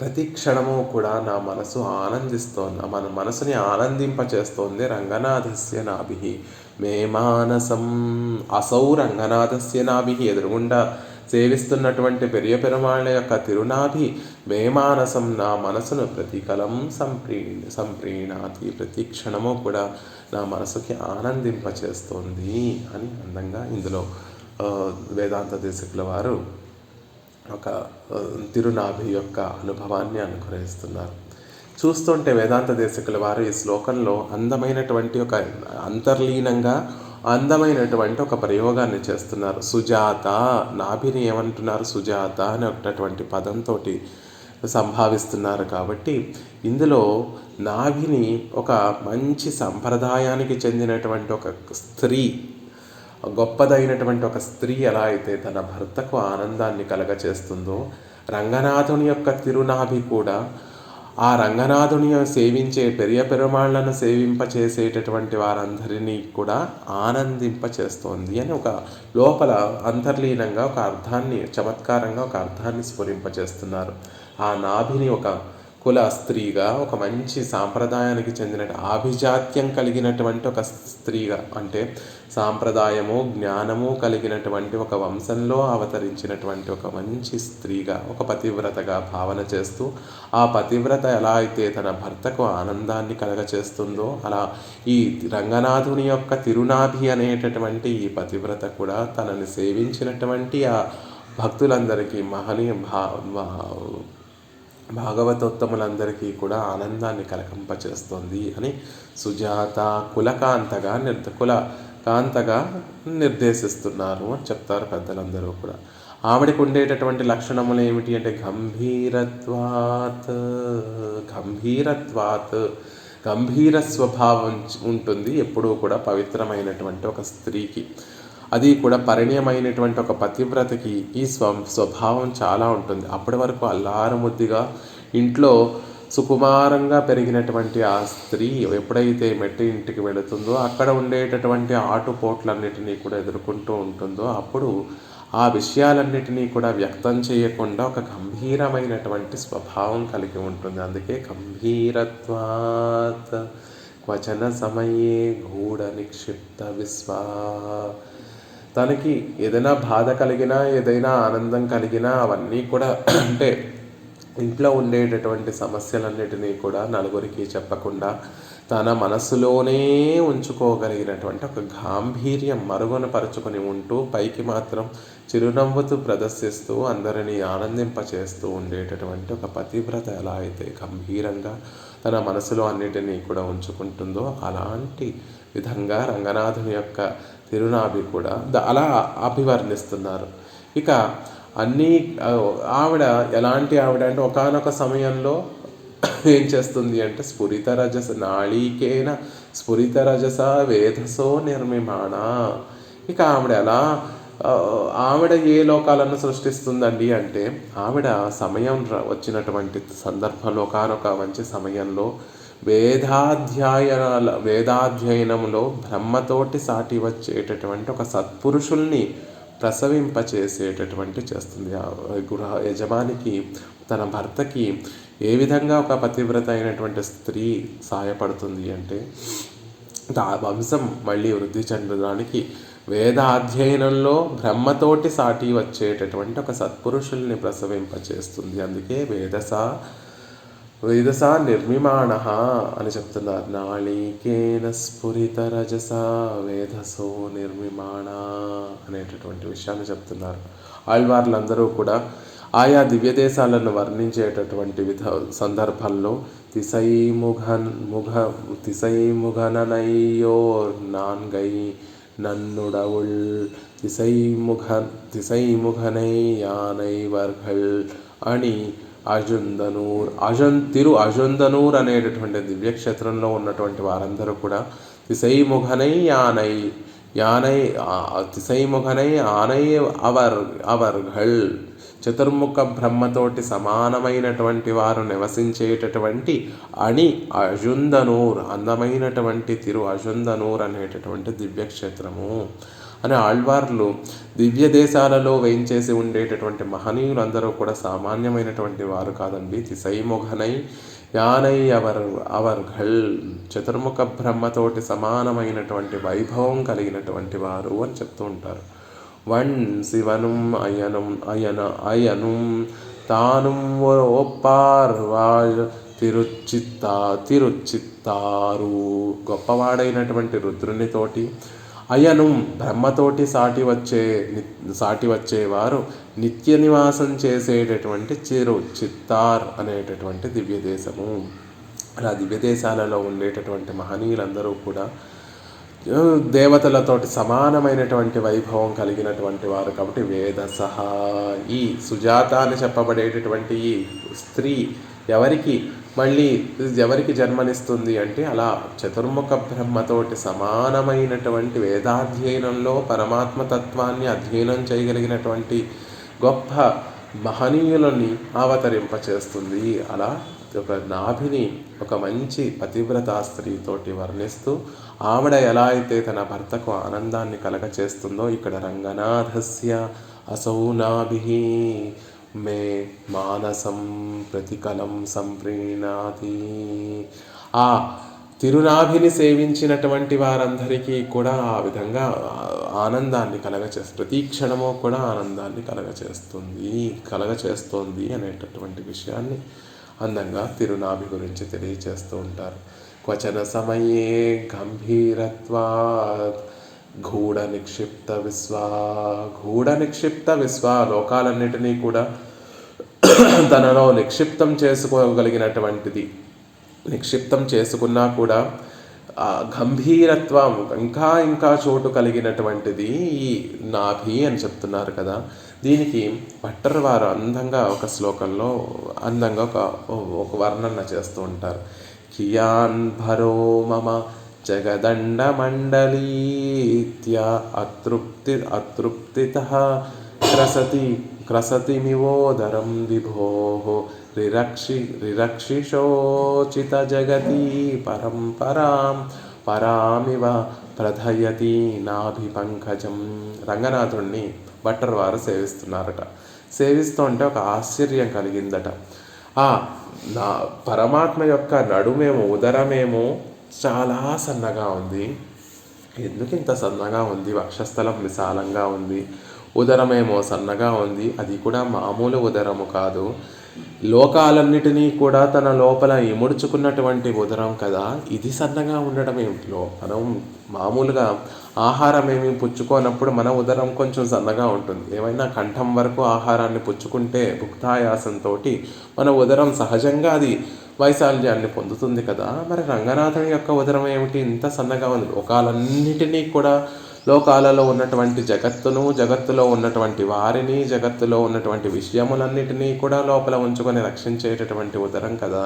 ప్రతి క్షణము కూడా నా మనసు ఆనందిస్తోంది, మన మనసుని ఆనందింపచేస్తోంది. రంగనాథస్య నాభి మే మానసం అసౌ రంగనాథస్య నాభి ఎదురుగుండా సేవిస్తున్నటువంటి పెరియ పెరుమాళ్ళ యొక్క తిరునాభి మే మానసం నా మనసును ప్రతికలం సంప్రీణాతి, ప్రతి క్షణము కూడా నా మనసుకి ఆనందింపచేస్తోంది అని అందంగా ఇందులో వేదాంత దేశికుల వారు ఒక తిరునాభి యొక్క అనుభవాన్ని అనుగ్రహిస్తున్నారు. చూస్తుంటే వేదాంత దేశికుల వారు ఈ శ్లోకంలో అందమైనటువంటి ఒక అంతర్లీనంగా అందమైనటువంటి ఒక ప్రయోగాన్ని చేస్తున్నారు. సుజాత, నాభిని ఏమంటున్నారు? సుజాత అని ఒకటటువంటి పదంతో సంభావిస్తున్నారు. కాబట్టి ఇందులో నాభిని ఒక మంచి సంప్రదాయానికి చెందినటువంటి ఒక స్త్రీ, గొప్పదైనటువంటి ఒక స్త్రీ ఎలా అయితే తన భర్తకు ఆనందాన్ని కలగచేస్తుందో, రంగనాథుని యొక్క తిరునాభి కూడా ఆ రంగనాథుని సేవించే పెరియ పెరుమాళ్లను సేవింపచేసేటటువంటి వారందరినీ కూడా ఆనందింపచేస్తోంది అని ఒక లోపల అంతర్లీనంగా ఒక అర్థాన్ని, చమత్కారంగా ఒక అర్థాన్ని స్ఫురింపచేస్తున్నారు. ఆ నాభిని ఒక కుల స్త్రీగా, ఒక మంచి సాంప్రదాయానికి చెందిన ఆభిజాత్యం కలిగినటువంటి ఒక స్త్రీగా, అంటే సాంప్రదాయము జ్ఞానము కలిగినటువంటి ఒక వంశంలో అవతరించినటువంటి ఒక మంచి స్త్రీగా, ఒక పతివ్రతగా భావన చేస్తూ, ఆ పతివ్రత ఎలా అయితే తన భర్తకు ఆనందాన్ని కలగచేస్తుందో, అలా ఈ రంగనాథుని యొక్క తిరునాభి అనేటటువంటి ఈ పతివ్రత కూడా తనని సేవించినటువంటి ఆ భక్తులందరికీ భాగవతోత్తములందరికీ కూడా ఆనందాన్ని కలకంపచేస్తుంది అని సుజాత కులకాంతగా నిర్దేశిస్తున్నారు అని చెప్తారు పెద్దలందరూ కూడా. ఆవిడకు ఉండేటటువంటి లక్షణములు ఏమిటి అంటే గంభీర స్వభావం ఉంటుంది ఎప్పుడూ కూడా పవిత్రమైనటువంటి ఒక స్త్రీకి. అది కూడా పరిణయమైనటువంటి ఒక పతివ్రతకి ఈ స్వభావం చాలా ఉంటుంది. అప్పటి వరకు అల్లారముద్దిగా ఇంట్లో సుకుమారంగా పెరిగినటువంటి ఆ స్త్రీ ఎప్పుడైతే మెట్టి ఇంటికి వెళుతుందో అక్కడ ఉండేటటువంటి ఆటుపోట్లన్నిటినీ కూడా ఎదుర్కొంటూ ఉంటుందో అప్పుడు ఆ విషయాలన్నిటినీ కూడా వ్యక్తం చేయకుండా ఒక గంభీరమైనటువంటి స్వభావం కలిగి ఉంటుంది. అందుకే గంభీరత్వాత్ క్వచన సమయే గూఢ నిక్షిప్త విశ్వా. తనకి ఏదైనా బాధ కలిగినా, ఏదైనా ఆనందం కలిగినా అవన్నీ కూడా అంటే ఇంట్లో ఉండేటటువంటి సమస్యలన్నిటినీ కూడా నలుగురికి చెప్పకుండా తన మనసులోనే ఉంచుకోగలిగినటువంటి ఒక గాంభీర్యం మరుగున పరుచుకొని ఉంటూ పైకి మాత్రం చిరునవ్వుతూ ప్రదర్శిస్తూ అందరినీ ఆనందింపచేస్తూ ఉండేటటువంటి ఒక పతివ్రత ఎలా అయితే గంభీరంగా తన మనసులో అన్నిటినీ కూడా ఉంచుకుంటుందో అలాంటి విధంగా రంగనాథుని యొక్క తిరునాభి కూడా అలా అభివర్ణిస్తున్నారు. ఇక అన్నీ ఆవిడ ఎలాంటి ఆవిడ అంటే ఒకానొక సమయంలో ఏం చేస్తుంది అంటే స్ఫురిత రజస నాళీకేన స్ఫురిత రజస వేధసో నిర్మిమాణ. ఇక ఆవిడ ఏ లోకాలను సృష్టిస్తుందండి అంటే ఆవిడ సమయం వచ్చినటువంటి సందర్భంలో ఒకానొక మంచి సమయంలో వేదాధ్యయనంలో బ్రహ్మతోటి సాటి వచ్చేటటువంటి ఒక సత్పురుషుల్ని ప్రసవింపచేసేటటువంటి చేస్తుంది. గృహ యజమానికి తన భర్తకి ఏ విధంగా ఒక పతివ్రత అయినటువంటి స్త్రీ సహాయపడుతుంది అంటే ఆ వంశం మళ్ళీ వృద్ధి చెందడానికి వేదాధ్యయనంలో బ్రహ్మతోటి సాటి వచ్చేటటువంటి ఒక సత్పురుషుల్ని ప్రసవింపచేస్తుంది. అందుకే వేదసా నిర్మిమాణ అని చెప్తున్నారు. నాళీకేన స్ఫురిత రజస వేదసో నిర్మిమాణ అనేటటువంటి విషయాన్ని చెప్తున్నారు. ఆళ్వార్లందరూ కూడా ఆయా దివ్య దేశాలను వర్ణించేటటువంటి సందర్భంలో திசைமுகனையோர் நான்கை நன்னுடவுள் திசைமுகனை யானைவர்கள் అని అజుందనూర్ అనేటటువంటి దివ్యక్షేత్రంలో ఉన్నటువంటి వారందరూ కూడా திசைமுகனை ఆనై అవర్గల్ చతుర్ముఖ బ్రహ్మతోటి సమానమైనటువంటి వారు నివసించేటటువంటి అజుందనూర్ అందమైనటువంటి అజుందనూర్ అనేటటువంటి దివ్యక్షేత్రము అని ఆళ్వార్లు దివ్య దేశాలలో వేయించేసి ఉండేటటువంటి మహనీయులందరూ కూడా సామాన్యమైనటువంటి వారు కాదండి. திசைமுகனை యానై అవర్గల్ చతుర్ముఖ బ్రహ్మతోటి సమానమైనటువంటి వైభవం కలిగినటువంటి వారు అని చెప్తూ ఉంటారు. వన్ శివనుం అయనుం అయనుం తానుం ఒప్పార్వాళ్ తిరుచిత్తారు. గొప్పవాడైనటువంటి రుద్రునితోటి అయను బ్రహ్మతోటి సాటి వచ్చేవారు నిత్య నివాసం చేసేటటువంటి చిత్తార్ అనేటటువంటి దివ్యదేశము. అలా దివ్యదేశాలలో ఉండేటటువంటి మహనీయులందరూ కూడా దేవతలతోటి సమానమైనటువంటి వైభవం కలిగినటువంటి వారు. కాబట్టి వేదసహ, ఈ సుజాత అని చెప్పబడేటటువంటి ఈ స్త్రీ ఎవరికి జన్మనిస్తుంది అంటే అలా చతుర్ముఖ బ్రహ్మతోటి సమానమైనటువంటి వేదాధ్యయనంలో పరమాత్మతత్వాన్ని అధ్యయనం చేయగలిగినటువంటి గొప్ప మహనీయులని అవతరింపచేస్తుంది. అలా ఒక నాభిని ఒక మంచి పతివ్రతా స్త్రీతోటి వర్ణిస్తూ ఆవిడ ఎలా అయితే తన భర్తకు ఆనందాన్ని కలగచేస్తుందో ఇక్కడ రంగనాథస్య అసౌ నాభిః మే మానసం ప్రతికలం సంప్రీణాతి. ఆ తిరునాభిని సేవించినటువంటి వారందరికీ కూడా ఆ విధంగా ఆనందాన్ని ప్రతి క్షణము కూడా ఆనందాన్ని కలగచేస్తోంది అనేటటువంటి విషయాన్ని అందంగా తిరునాభి గురించి తెలియచేస్తూ ఉంటారు. క్వచన సమయే గంభీరత్వాత్ గూఢ నిక్షిప్త విశ్వ లోకాలన్నిటినీ కూడా తనలో నిక్షిప్తం చేసుకోగలిగినటువంటిది. నిక్షిప్తం చేసుకున్నా కూడా గంభీరత్వం ఇంకా చోటు కలిగినటువంటిది ఈ నాభి అని చెప్తున్నారు కదా. దీనికి భట్టర్ వారు అందంగా ఒక శ్లోకంలో అందంగా ఒక వర్ణన చేస్తూ ఉంటారు. కియాన్ భరో మమ జగదండ మండలీత్య అతృప్తితః క్రసతి మివోదరం విభోః రిరక్షిషోచిత జగతి పరామివ ప్రధయతి నాభి పంకజం. రంగనాథుణ్ణి భట్టర్ వారు సేవిస్తున్నారట. సేవిస్తూ ఉంటే ఒక ఆశ్చర్యం కలిగిందట. నా పరమాత్మ యొక్క నడుమేమో ఉదరమేమో చాలా సన్నగా ఉంది. ఎందుకు ఇంత సన్నగా ఉంది? వక్షస్థలం విశాలంగా ఉంది, ఉదరమేమో సన్నగా ఉంది. అది కూడా మామూలు ఉదరము కాదు, లోకాలన్నిటినీ కూడా తన లోపల ఇముడుచుకున్నటువంటి ఉదరం కదా. ఇది సన్నగా ఉండడం ఏమిటిలో? మనం మామూలుగా ఆహారం ఏమి పుచ్చుకోనప్పుడు మన ఉదరం కొంచెం సన్నగా ఉంటుంది. ఏమైనా కంఠం వరకు ఆహారాన్ని పుచ్చుకుంటే భుక్తాయాసంతో మన ఉదరం సహజంగా అది వైశాల్యాన్ని పొందుతుంది కదా. మరి రంగనాథుని యొక్క ఉదరం ఏమిటి ఇంత సన్నగా ఉంది? లోకాలన్నిటినీ కూడా, లోకాలలో ఉన్నటువంటి జగత్తులో ఉన్నటువంటి వారిని, జగత్తులో ఉన్నటువంటి విషయములన్నిటినీ కూడా లోపల ఉంచుకొని రక్షించేటటువంటి ఉదరం కదా.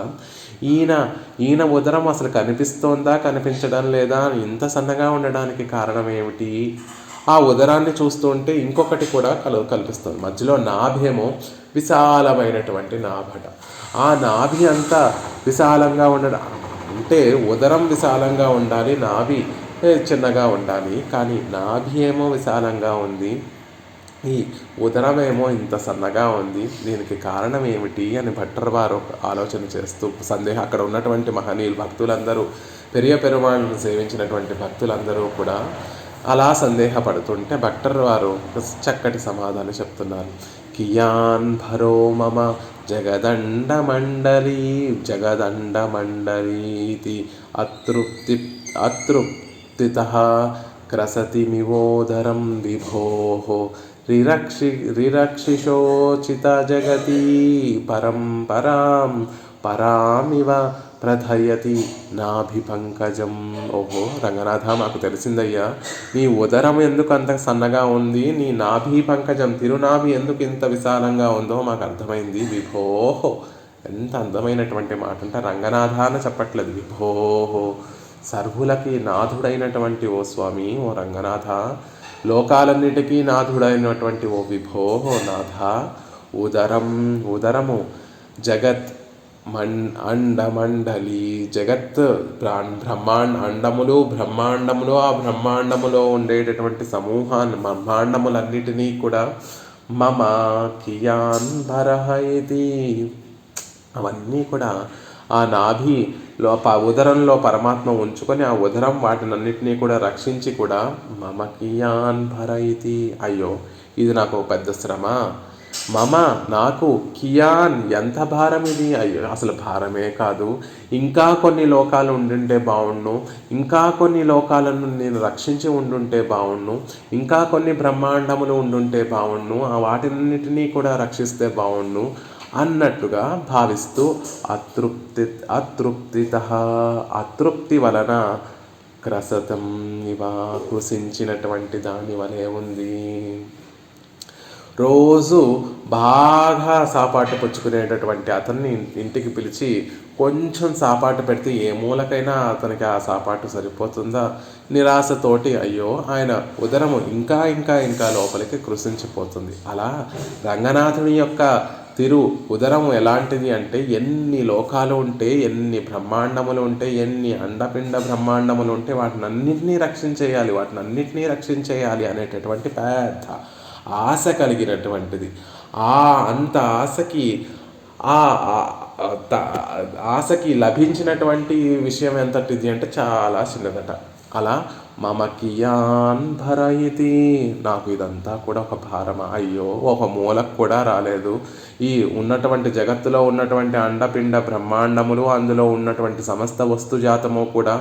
ఈయన ఉదరం అసలు కనిపిస్తోందా, కనిపించడం లేదా? ఇంత సన్నగా ఉండడానికి కారణం ఏమిటి? ఆ ఉదరాన్ని చూస్తూ ఉంటే ఇంకొకటి కూడా కల్పిస్తుంది. మధ్యలో నాభేమో విశాలమైనటువంటి నాభట. ఆ నాభి అంతా విశాలంగా ఉండడం అంటే ఉదరం విశాలంగా ఉండాలి, నాభి చిన్నగా ఉండాలి. కానీ నాభి ఏమో విశాలంగా ఉంది, ఈ ఉదరమేమో ఇంత సన్నగా ఉంది. దీనికి కారణం ఏమిటి అని భట్టర్ వారు ఆలోచన చేస్తూ అక్కడ ఉన్నటువంటి మహనీయులు భక్తులందరూ, పెరియ పెరుమాళ్ళను సేవించినటువంటి భక్తులందరూ కూడా అలా సందేహపడుతుంటే భట్టర్ వారు చక్కటి సమాధానం చెప్తున్నారు. కియాన్ భరో మమ జగదండ మండలీతి అతృప్తితః క్రసతి మివోదరం విభోః రిరక్షిషోచిత జగతి పరామివ ప్రధయతి నాభి పంకజం. ఓహో రంగనాథ, మాకు తెలిసిందయ్యా, నీ ఉదరం ఎందుకు అంత సన్నగా ఉంది, నీ నాభి పంకజం తిరునాభి ఎందుకు ఇంత విశాలంగా ఉందో మాకు అర్థమైంది. విభోహో, ఎంత అందమైనటువంటి మాట అంటే రంగనాథ అని చెప్పట్లేదు, విభోహో, సర్వులకి నాథుడైనటువంటి ఓ స్వామి, ఓ రంగనాథ, లోకాలన్నిటికీ నాథుడైనటువంటి ఓ విభోహో నాథ, ఉదరము జగత్ అండమండలి, జగత్ బ్రహ్మాండములు ఆ బ్రహ్మాండములో ఉండేటటువంటి బ్రహ్మాండములన్నిటినీ కూడా మమ కియాన్ భరహ ఇది, అవన్నీ కూడా ఆ నాభిలో ఉదరంలో పరమాత్మ ఉంచుకొని ఆ ఉదరం వాటినన్నిటినీ కూడా రక్షించి కూడా మమ కియాన్ భరయితి, అయ్యో ఇది నాకు ఒక పెద్ద శ్రమ, మమ నాకు కియాన్ ఎంత భారం ఇది, అయ్యో అసలు భారమే కాదు, ఇంకా కొన్ని లోకాలు ఉండుంటే బాగుండు, ఇంకా కొన్ని లోకాలను నేను రక్షించి ఉండుంటే బాగుండు, ఇంకా కొన్ని బ్రహ్మాండములు ఉండుంటే బాగుండు, ఆ వాటిన్నిటినీ కూడా రక్షిస్తే బాగుండు అన్నట్టుగా భావిస్తూ అతృప్తి వలన క్రసతం ఇవా కృషించినటువంటి దాని వలె ఉంది. రోజు బాగా సాపాటు పుచ్చుకునేటటువంటి అతన్ని ఇంటికి పిలిచి కొంచెం సాపాటు పెడితే ఏ మూలకైనా అతనికి ఆ సాపాటు సరిపోతుందా? నిరాశతోటి అయ్యో ఆయన ఉదరము ఇంకా ఇంకా ఇంకా లోపలికి కృషించిపోతుంది. అలా రంగనాథుని యొక్క ఉదరము ఎలాంటిది అంటే ఎన్ని లోకాలు ఉంటే, ఎన్ని బ్రహ్మాండములు ఉంటే, ఎన్ని అండపిండ బ్రహ్మాండములు ఉంటే వాటినన్నింటినీ రక్షించేయాలి అనేటటువంటి పెద్ద ఆశ కలిగినటువంటిది. అంత ఆశకి లభించినటువంటి విషయం ఎంతటిది అంటే చాలా చిన్నదట. అలా మమ కియాన్ భరయితి, నాకు ఇదంతా కూడా ఒక భారమా, అయ్యో ఒక మూలకు కూడా రాలేదు. ఈ ఉన్నటువంటి జగత్తులో ఉన్నటువంటి అండపిండ బ్రహ్మాండములు, అందులో ఉన్నటువంటి సమస్త వస్తుజాతము కూడా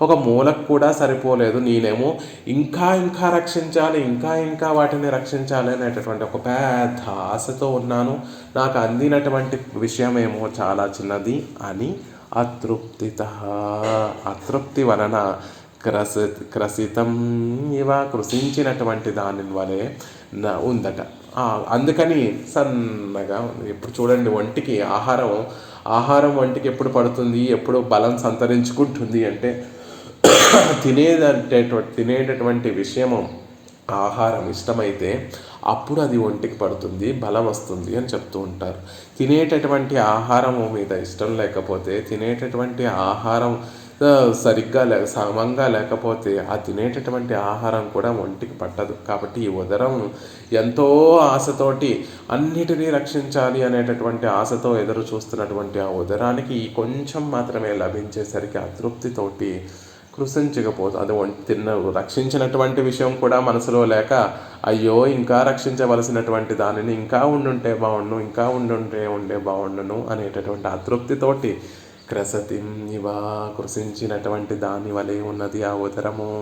ఒక మూలకు కూడా సరిపోలేదు. నేనేమో ఇంకా ఇంకా రక్షించాలి, ఇంకా ఇంకా వాటిని రక్షించాలి అనేటటువంటి ఒక పెద్ద ఆశతో ఉన్నాను. నాకు అందినటువంటి విషయమేమో చాలా చిన్నది అని అతృప్తి వలన క్రసితం ఇవ కృషించినటువంటి దాని వలె ఉందట. అందుకని సన్నగా ఉంది. ఇప్పుడు చూడండి, ఒంటికి ఆహారం ఒంటికి ఎప్పుడు పడుతుంది, ఎప్పుడు బలం సంతరించుకుంటుంది అంటే తినేటటువంటి విషయము ఆహారం ఇష్టమైతే అప్పుడు అది ఒంటికి పడుతుంది, బలం వస్తుంది అని చెప్తూ ఉంటారు. తినేటటువంటి ఆహారము మీద ఇష్టం లేకపోతే, తినేటటువంటి ఆహారం సరిగ్గా సమంగా లేకపోతే ఆ తినేటటువంటి ఆహారం కూడా ఒంటికి పట్టదు. కాబట్టి ఈ ఉదరం ఎంతో ఆశతోటి అన్నిటినీ రక్షించాలి అనేటటువంటి ఆశతో ఎదురు చూస్తున్నటువంటి ఆ ఉదరానికి ఈ కొంచెం మాత్రమే లభించేసరికి అతృప్తితోటి కృషించకపోతుంది. అది రక్షించినటువంటి విషయం కూడా మనసులో లేక అయ్యో ఇంకా రక్షించవలసినటువంటి దానిని ఇంకా ఉండుంటే బాగుండును అనేటటువంటి అతృప్తితోటి క్రసతిం ఇవా కృషించినటువంటి దాని వలె ఉన్నది ఆ ఉదరము.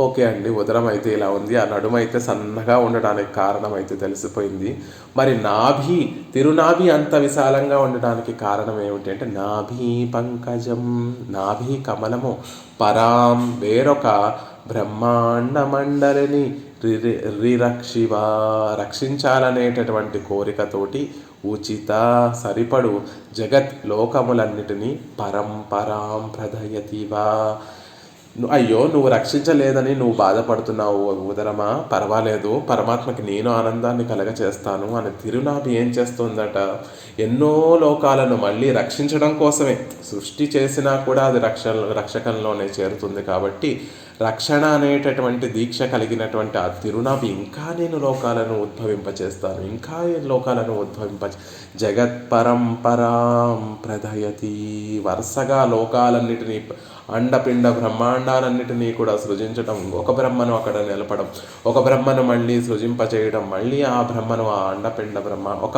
ఓకే అండి, ఉదరం అయితే ఇలా ఉంది. ఆ నడుము అయితే సన్నగా ఉండడానికి కారణం అయితే తెలిసిపోయింది. మరి తిరునాభి అంత విశాలంగా ఉండడానికి కారణం ఏమిటి అంటే నాభి పంకజం, నాభి కమలము, పరాం వేరొక బ్రహ్మాండ మండలిని రక్షించాలనేటటువంటి కోరికతోటి ఉచిత సరిపడు జగత్ లోకములన్నిటినీ పరంపరాం ప్రదయతివా. అయ్యో నువ్వు రక్షించలేదని నువ్వు బాధపడుతున్నావు ఉదరమా, పర్వాలేదు, పరమాత్మకి నేను ఆనందాన్ని కలగచేస్తాను అని తిరునాభి ఏం చేస్తుందట, ఎన్నో లోకాలను మళ్ళీ రక్షించడం కోసమే. సృష్టి చేసినా కూడా అది రక్షకంలోనే చేరుతుంది. కాబట్టి రక్షణ అనేటటువంటి దీక్ష కలిగినటువంటి ఆ తిరునాభి ఇంకా నేను లోకాలను ఉద్భవింపచేస్తాను, ఇంకా లోకాలను జగత్ పరంపరాం ప్రదయతి, వరుసగా లోకాలన్నిటినీ అండపిండ బ్రహ్మాండాలన్నిటినీ కూడా సృజించడం, ఒక బ్రహ్మను అక్కడ నిలపడం, ఒక బ్రహ్మను మళ్ళీ సృజింపచేయడం, మళ్ళీ ఆ బ్రహ్మను ఆ అండపిండ ఒక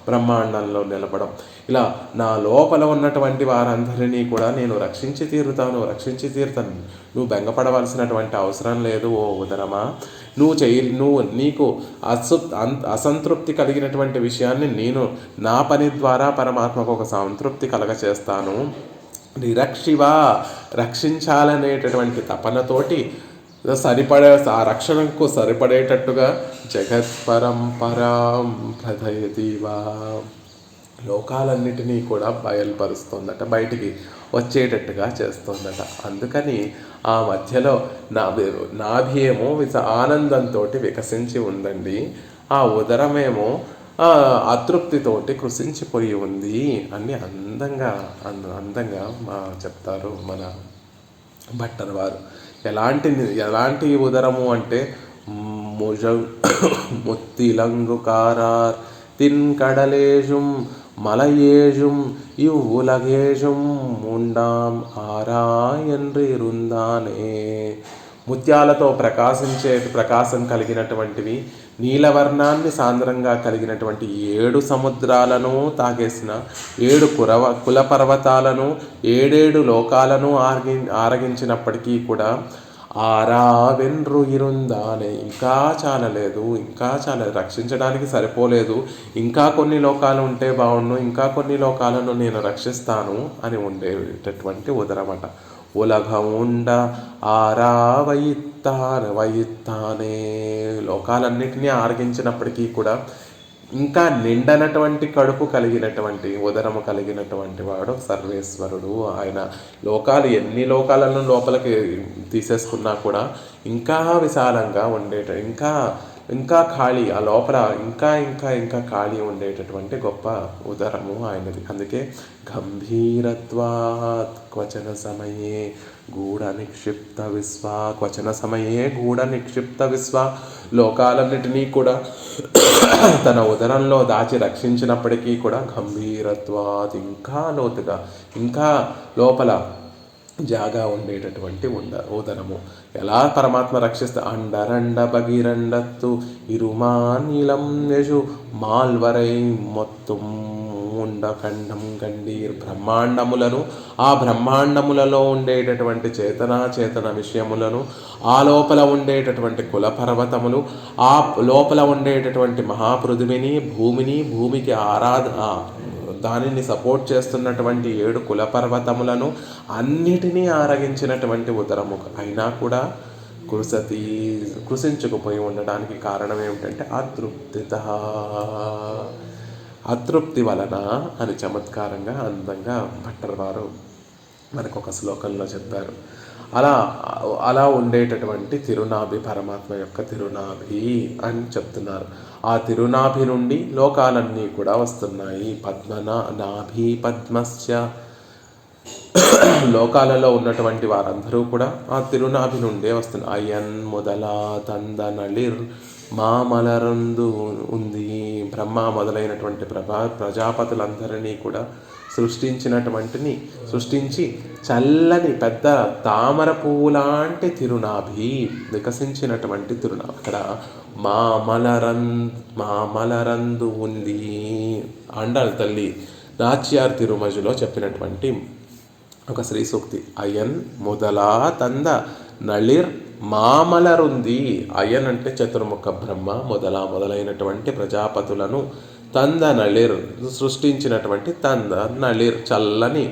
బ్రహ్మాండంలో నిలపడం. ఇలా నా లోపల ఉన్నటువంటి వారందరినీ కూడా నేను రక్షించి తీరుతాను. నువ్వు బెంగపడవలసినటువంటి అవసరం లేదు ఓ ఉదరమా. నీకు అసంతృప్తి కలిగినటువంటి విషయాన్ని నేను నా పని ద్వారా పరమాత్మకు ఒక సంతృప్తి కలగచేస్తాను. రక్షించాలనేటటువంటి తపనతోటి ఆ రక్షణకు సరిపడేటట్టుగా జగత్ పరంపరాం ప్రదయతివా, లోకాలన్నిటినీ కూడా బయలుపరుస్తోందట, బయటికి వచ్చేటట్టుగా చేస్తోందట. అందుకని ఆ మధ్యలో నాభేమో ఆనందంతో వికసించి ఉందండి, ఆ ఉదరమేమో అతృప్తితోటి కృషించిపోయి ఉంది అని అందంగా చెప్తారు మన భట్టర్ వారు. ఎలాంటి ఉదరము అంటే ముత్తిలంగుకారార్ తిన్కడలేజుం மலையேழும் இவ்வுலகேழும் உண்டாம் ఆరాయన్రిరుందానే. ముత్యాలతో ప్రకాశం కలిగినటువంటివి, నీలవర్ణాన్ని సాంద్రంగా కలిగినటువంటి 7 సముద్రాలను తాగేసిన 7 కులపర్వతాలను 7 లోకాలను ఆరగించినప్పటికీ కూడా ఇరుందానే, ఇంకా చాలలేదు, రక్షించడానికి సరిపోలేదు, ఇంకా కొన్ని లోకాలు ఉంటే బాగుండు, ఇంకా కొన్ని లోకాలను నేను రక్షిస్తాను అని ఉండేటటువంటి ఉదరమట. ఉలగం ఉండ వైత్తానే, లోకాలన్నిటినీ ఆరగించినప్పటికీ కూడా ఇంకా నిండనటువంటి కడుపు కలిగినటువంటి ఉదరము కలిగినటువంటి వాడు సర్వేశ్వరుడు. ఆయన ఎన్ని లోకాలను లోపలికి తీసేసుకున్నా కూడా ఇంకా విశాలంగా ఇంకా ఖాళీ, ఆ లోపల ఇంకా ఖాళీ ఉండేటటువంటి గొప్ప ఉదరము ఆయనది. అందుకే గంభీరత్వాత్ క్వచన సమయే గూఢ నిక్షిప్త విశ్వ, లోకాలన్నిటినీ కూడా తన ఉదరంలో దాచి రక్షించినప్పటికీ కూడా గంభీరత్వాత్, ఇంకా లోతుగా, ఇంకా లోపల జాగా ఉండేటటువంటి ఉదరము. ఎలా పరమాత్మ రక్షిస్తా? అండరండ భగీరండత్తు ఇరుమానిలం యజు మాల్వరై మొత్తం ఉండఖండం గండీర్, బ్రహ్మాండములను, ఆ బ్రహ్మాండములలో ఉండేటటువంటి చేతన విషయములను, ఆ లోపల ఉండేటటువంటి కులపర్వతములు, ఆ లోపల ఉండేటటువంటి మహాపృథివిని, భూమికి దానిని సపోర్ట్ చేస్తున్నటువంటి 7 కులపర్వతములను అన్నిటినీ ఆరగించినటువంటి ఉదరము అయినా కూడా కృషించుకుపోయి ఉండడానికి కారణం ఏమిటంటే అతృప్తి వలన అని చమత్కారంగా అందంగా భట్టర్ వారు మనకు ఒక శ్లోకంలో చెప్పారు. అలా ఉండేటటువంటి తిరునాభి, పరమాత్మ యొక్క తిరునాభి అని చెప్తున్నారు. ఆ తిరునాభి నుండి లోకాలన్నీ కూడా వస్తున్నాయి. నాభి పద్మస్య, లోకాలలో ఉన్నటువంటి వారందరూ కూడా ఆ తిరునాభి నుండే వస్తున్నారు. అయన్ మొదలా తందనళిర్ మామలరందు ఉంది. బ్రహ్మ మొదలైనటువంటి ప్రజాపతులందరినీ కూడా సృష్టించి చల్లని పెద్ద తామర పువ్వు లాంటి తిరునాభి, వికసించినటువంటి తిరునాభి. అక్కడ మామలరందు ఉంది అండాలి తల్లి నాచ్యార్ తిరుమజులో చెప్పినటువంటి ఒక శ్రీ సూక్తి. అయన్ మొదలా తంద నళిర్ మామలరుంది. అయన్ అంటే చతుర్ముఖ బ్రహ్మ మొదలైనటువంటి ప్రజాపతులను, తంద నళిర్ సృష్టించినటువంటి నళిర్ చల్లని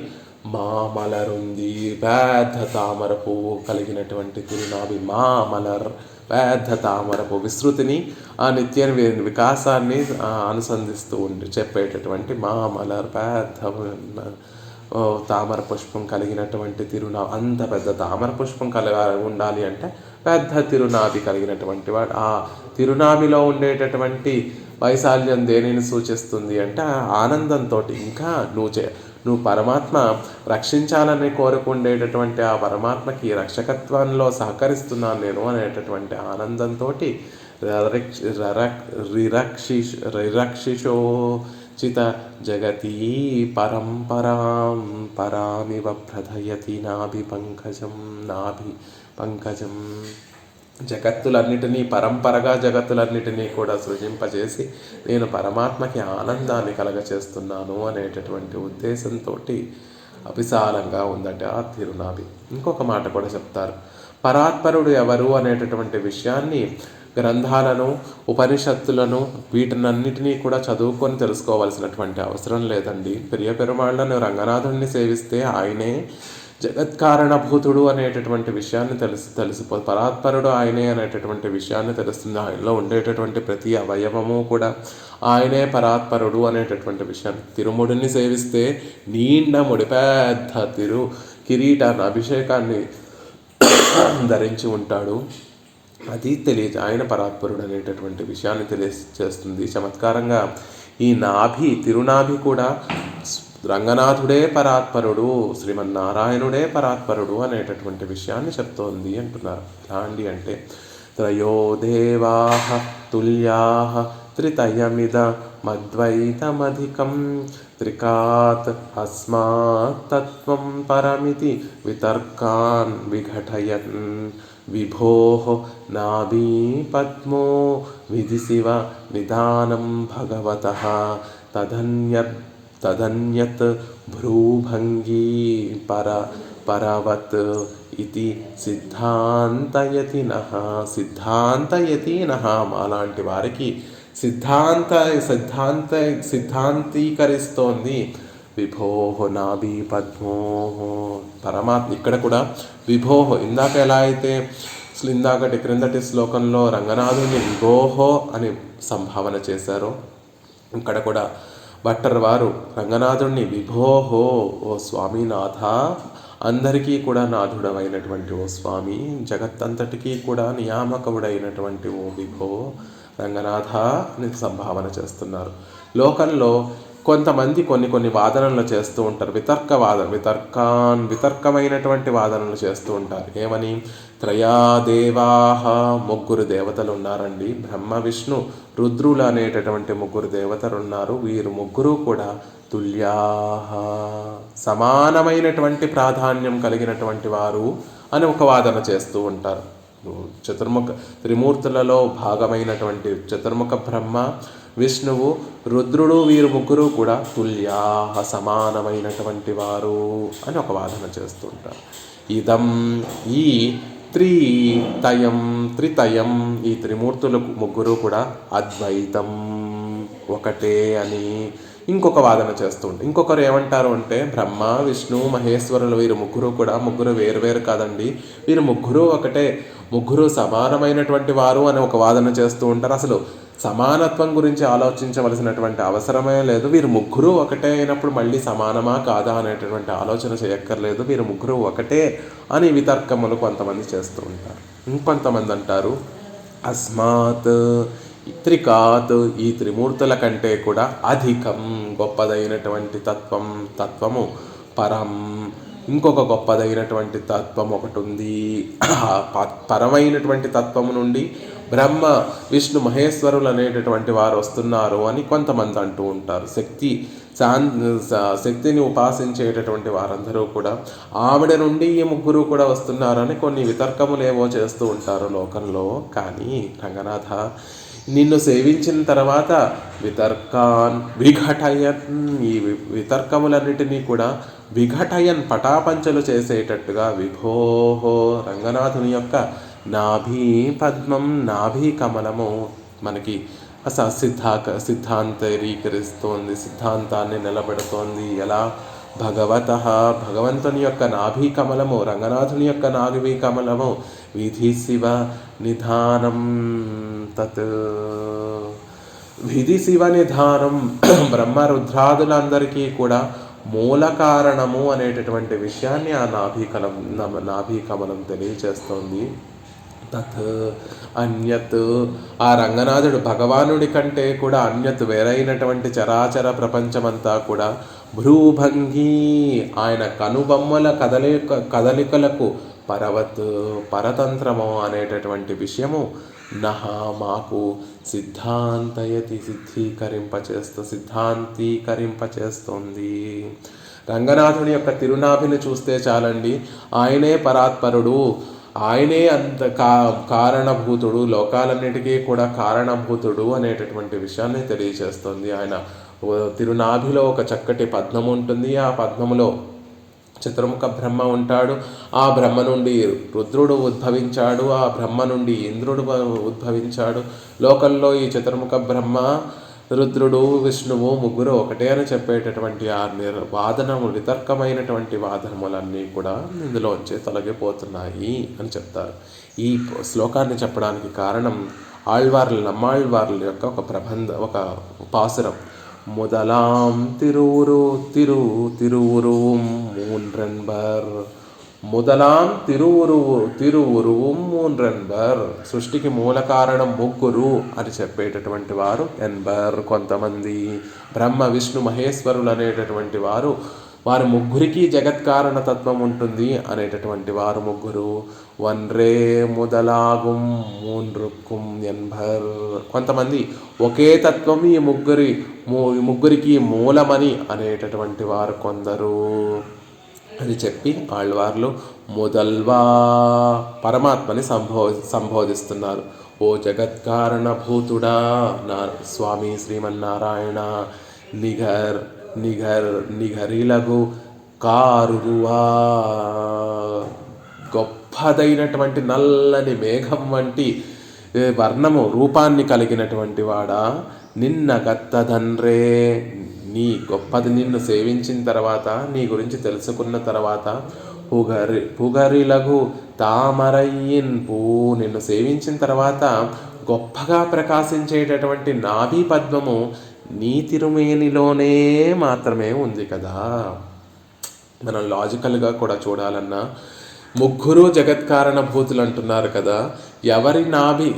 మామలరుంది, పెద్ద తామర పువ్వు కలిగినటువంటి తిరునాభి. మామలర్ పెద్ద తామరపు విస్తృతిని, ఆ నిత్య వికాసాన్ని అనుసంధిస్తూ చెప్పేటటువంటి మామలర్, పెద్ద తామర పుష్పం కలిగినటువంటి తిరునాభి. అంత పెద్ద తామర పుష్పం ఉండాలి అంటే పెద్ద తిరునాభి కలిగినటువంటి వాడు. ఆ తిరునాభిలో ఉండేటటువంటి వైశాల్యం దేనిని సూచిస్తుంది అంటే ఆనందంతో, ఇంకా నువ్వు పరమాత్మ రక్షించాలని కోరుకుండేటటువంటి ఆ పరమాత్మకి రక్షకత్వంలో సహకరిస్తున్నాను నేను అనేటటువంటి ఆనందంతో రిరక్షిషోచిత జగతి పరామివ ప్రధయతి నాభి పంకజం. జగత్తులన్నిటినీ కూడా సృజింపజేసి నేను పరమాత్మకి ఆనందాన్ని కలగచేస్తున్నాను అనేటటువంటి ఉద్దేశంతో అవిశాలంగా ఉందట ఆ తిరునాభి. ఇంకొక మాట కూడా చెప్తారు. పరాత్పరుడు ఎవరు అనేటటువంటి విషయాన్ని గ్రంథాలను, ఉపనిషత్తులను వీటినన్నిటినీ కూడా చదువుకొని తెలుసుకోవాల్సినటువంటి అవసరం లేదండి. పెరియ పెరుమాళ్లను రంగనాథుడిని సేవిస్తే ఆయనే జగత్కారణభూతుడు అనేటటువంటి విషయాన్ని తెలిసిపో పరాత్పరుడు ఆయనే అనేటటువంటి విషయాన్ని తెలుస్తుంది. ఆయనలో ఉండేటటువంటి ప్రతి అవయవము కూడా ఆయనే పరాత్పరుడు అనేటటువంటి విషయాన్ని. తిరుముడిని సేవిస్తే నిండా పెద్ద కిరీటాన్ని, అభిషేకాన్ని ధరించి ఉంటాడు. అది ఆయన పరాత్పరుడు అనేటటువంటి విషయాన్ని తెలియజేస్తుంది. చమత్కారంగా ఈ తిరునాభి కూడా రంగనాథుడే పరాత్పరుడు, శ్రీమన్నారాయణుడే పరాత్పరుడు అనేటటువంటి విషయాన్ని చెప్తోంది అంటున్నారు. లాండి అంటే త్రయో దేవాః తుల్యాః త్రితయమిద మద్వైతమధికం త్రికాత్ అస్మాత్ తత్వం పరమితి వితర్కాన్ విఘటయన్ విభోః నాభి పద్మో విధిశివ నిదానం భగవతః తదన్యత్ భ్రూభంగీ పరవత్ ఇది సిద్ధాంతయతినః మాలాంటి వారికి సిద్ధాంతీకరిస్తోంది. విభోః నాభి పద్మోః పరమాత్మ. ఇక్కడ కూడా విభోః ఇందాక ఎలా అయితే క్రిందటి శ్లోకంలో రంగనాథుని విభోః అని సంభావన చేశారో, ఇక్కడ కూడా భట్టర్ వారు రంగనాథుణ్ణి విభోః ఓ స్వామినాథ, అందరికీ కూడా నాథుడమైనటువంటి ఓ స్వామి, జగత్తంతటికీ కూడా నియామకుడైనటువంటి ఓ విభో రంగనాథ అని సంభావన చేస్తున్నారు. లోకంలో కొంతమంది కొన్ని వాదనలు చేస్తూ ఉంటారు. వితర్కమైనటువంటి వాదనలు చేస్తూ ఉంటారు. ఏమని? త్రయాదేవాహ, ముగ్గురు దేవతలు ఉన్నారండి. బ్రహ్మ విష్ణు రుద్రులు అనేటటువంటి ముగ్గురు దేవతలు ఉన్నారు. వీరు ముగ్గురు కూడా తుల్యాహ, సమానమైనటువంటి ప్రాధాన్యం కలిగినటువంటి వారు అని ఒక వాదన చేస్తూ ఉంటారు. త్రిమూర్తులలో భాగమైనటువంటి చతుర్ముఖ బ్రహ్మ, విష్ణువు, రుద్రుడు, వీరు ముగ్గురు కూడా తుల్యాహ, సమానమైనటువంటి వారు అని ఒక వాదన చేస్తూ ఉంటారు. ఇదం, ఈ త్రితయం, ఈ త్రిమూర్తులు ముగ్గురు కూడా అద్వైతం, ఒకటే అని ఇంకొక వాదన చేస్తూ ఉంటారు. ఇంకొకరు ఏమంటారు అంటే, బ్రహ్మ విష్ణు మహేశ్వరులు వీరు ముగ్గురు వేరువేరు కాదండి, వీరు ముగ్గురు ఒకటే, ముగ్గురు సమానమైనటువంటి వారు అని ఒక వాదన చేస్తూ ఉంటారు. అసలు సమానత్వం గురించి ఆలోచించవలసినటువంటి అవసరమే లేదు. వీరు ముగ్గురు ఒకటే అయినప్పుడు మళ్ళీ సమానమా కాదా అనేటటువంటి ఆలోచన చేయక్కర్లేదు. వీరు ముగ్గురు ఒకటే అని వితర్కములు కొంతమంది చేస్తూ ఉంటారు. ఇంకొంతమంది అంటారు, అస్మాత్ త్రికాత్, ఈ త్రిమూర్తుల కంటే కూడా అధికం, గొప్పదైనటువంటి తత్వము పరం, ఇంకొక గొప్పదైనటువంటి తత్వం ఒకటి ఉంది. పరమైనటువంటి తత్వము నుండి బ్రహ్మ విష్ణు మహేశ్వరులు అనేటటువంటి వారు వస్తున్నారు అని కొంతమంది అంటూ ఉంటారు. శక్తిని ఉపాసించేటటువంటి వారందరూ కూడా ఆవిడ నుండి ఈ ముగ్గురు కూడా వస్తున్నారని కొన్ని వితర్కములేవో చేస్తూ ఉంటారు లోకంలో. కానీ రంగనాథ, నిన్ను సేవించిన తర్వాత విఘటయన్, ఈ వితర్కములన్నిటినీ కూడా విఘటయన్, పటాపంచలు చేసేటట్టుగా విభోః, రంగనాథుని యొక్క నాభి పద్మం, నాభి కమలము మనకి సిద్ధాంతరీకరిస్తోంది, సిద్ధాంతాన్ని నిలబెడుతోంది. ఎలా? భగవతః, భగవంతుని యొక్క నాభి కమలము, రంగనాథుని యొక్క నాభి కమలము విధి శివ నిధానం తత్, విధి శివ నిధానం, బ్రహ్మ రుద్రాదులందరికీ కూడా మూల కారణము అనేటటువంటి విషయాన్ని ఆ నాభి కమలం తెలియచేస్తోంది. తత్ అన్యత్, ఆ రంగనాథుడు భగవానుడి కంటే కూడా అన్యత్, వేరైనటువంటి చరాచర ప్రపంచమంతా కూడా భ్రూభంగి, ఆయన కనుబొమ్మల కదలికలకు పరవత్, పరతంత్రము అనేటటువంటి విషయము మాకు సిద్ధాంతీకరింపచేస్తోంది. రంగనాథుని యొక్క తిరునాభిని చూస్తే చాలండి, ఆయనే పరాత్పరుడు, ఆయనే అంత కారణభూతుడు, లోకాలన్నిటికీ కూడా కారణభూతుడు అనేటటువంటి విషయాన్ని తెలియజేస్తుంది. ఆయన తిరునాభిలో ఒక చక్కటి పద్మం ఉంటుంది. ఆ పద్మములో చతుర్ముఖ బ్రహ్మ ఉంటాడు. ఆ బ్రహ్మ నుండి రుద్రుడు ఉద్భవించాడు. ఆ బ్రహ్మ నుండి ఇంద్రుడు ఉద్భవించాడు. లోకంలో ఈ చతుర్ముఖ బ్రహ్మ, రుద్రుడు, విష్ణువు ముగ్గురు ఒకటే అని చెప్పేటటువంటి ఆ వితర్కమైనటువంటి వాదనములన్నీ కూడా ఇందులోంచి తొలగిపోతున్నాయి అని చెప్తారు. ఈ శ్లోకాన్ని చెప్పడానికి కారణం నమ్మాళ్వార్ల యొక్క ఒక పాసురం. முதலாம் திருவுருவும் மூன்றென்பர், முதலாம் తిరువురుவும் మూன்றెన్బర్, సృష్టికి మూల కారణం ముగ్గురు అని చెప్పేటటువంటి వారు ఎన్బర్ కొంతమంది. బ్రహ్మ విష్ణు మహేశ్వరులు అనేటటువంటి వారు వారు ముగ్గురికి జగత్కారణ తత్వం ఉంటుంది అనేటటువంటి వారు ముగ్గురు వన్రే ముదలాగుం మూన్రుక్కుం ఎన్భర్. కొంతమంది ఒకే తత్వం ఈ ముగ్గురికి మూలమని అనేటటువంటి వారు కొందరు అని చెప్పి ఆళ్వార్లు మొదల్వా పరమాత్మని సంబోధిస్తున్నారు. ఓ జగత్కారణ భూతుడా నా స్వామి శ్రీమన్నారాయణ, నిఘరిలగు కారువా, గొప్పదైనటువంటి నల్లని మేఘం వంటి వర్ణము రూపాన్ని కలిగినటువంటి వాడా, నిన్న గత్తదన్రే, నీ గొప్పది నిన్ను సేవించిన తర్వాత, నీ గురించి తెలుసుకున్న తర్వాత, పుగరిలగు తామరయ్యిన్ పూ, నిన్ను సేవించిన తర్వాత గొప్పగా ప్రకాశించేటటువంటి నాభి పద్మము నీ తిరుమేనిలోనే మాత్రమే ఉంది కదా. మనం లాజికల్గా కూడా చూడాలన్నా ముగ్గురు జగత్కారణ భూతులు అంటున్నారు కదా, ఎవరి నాభి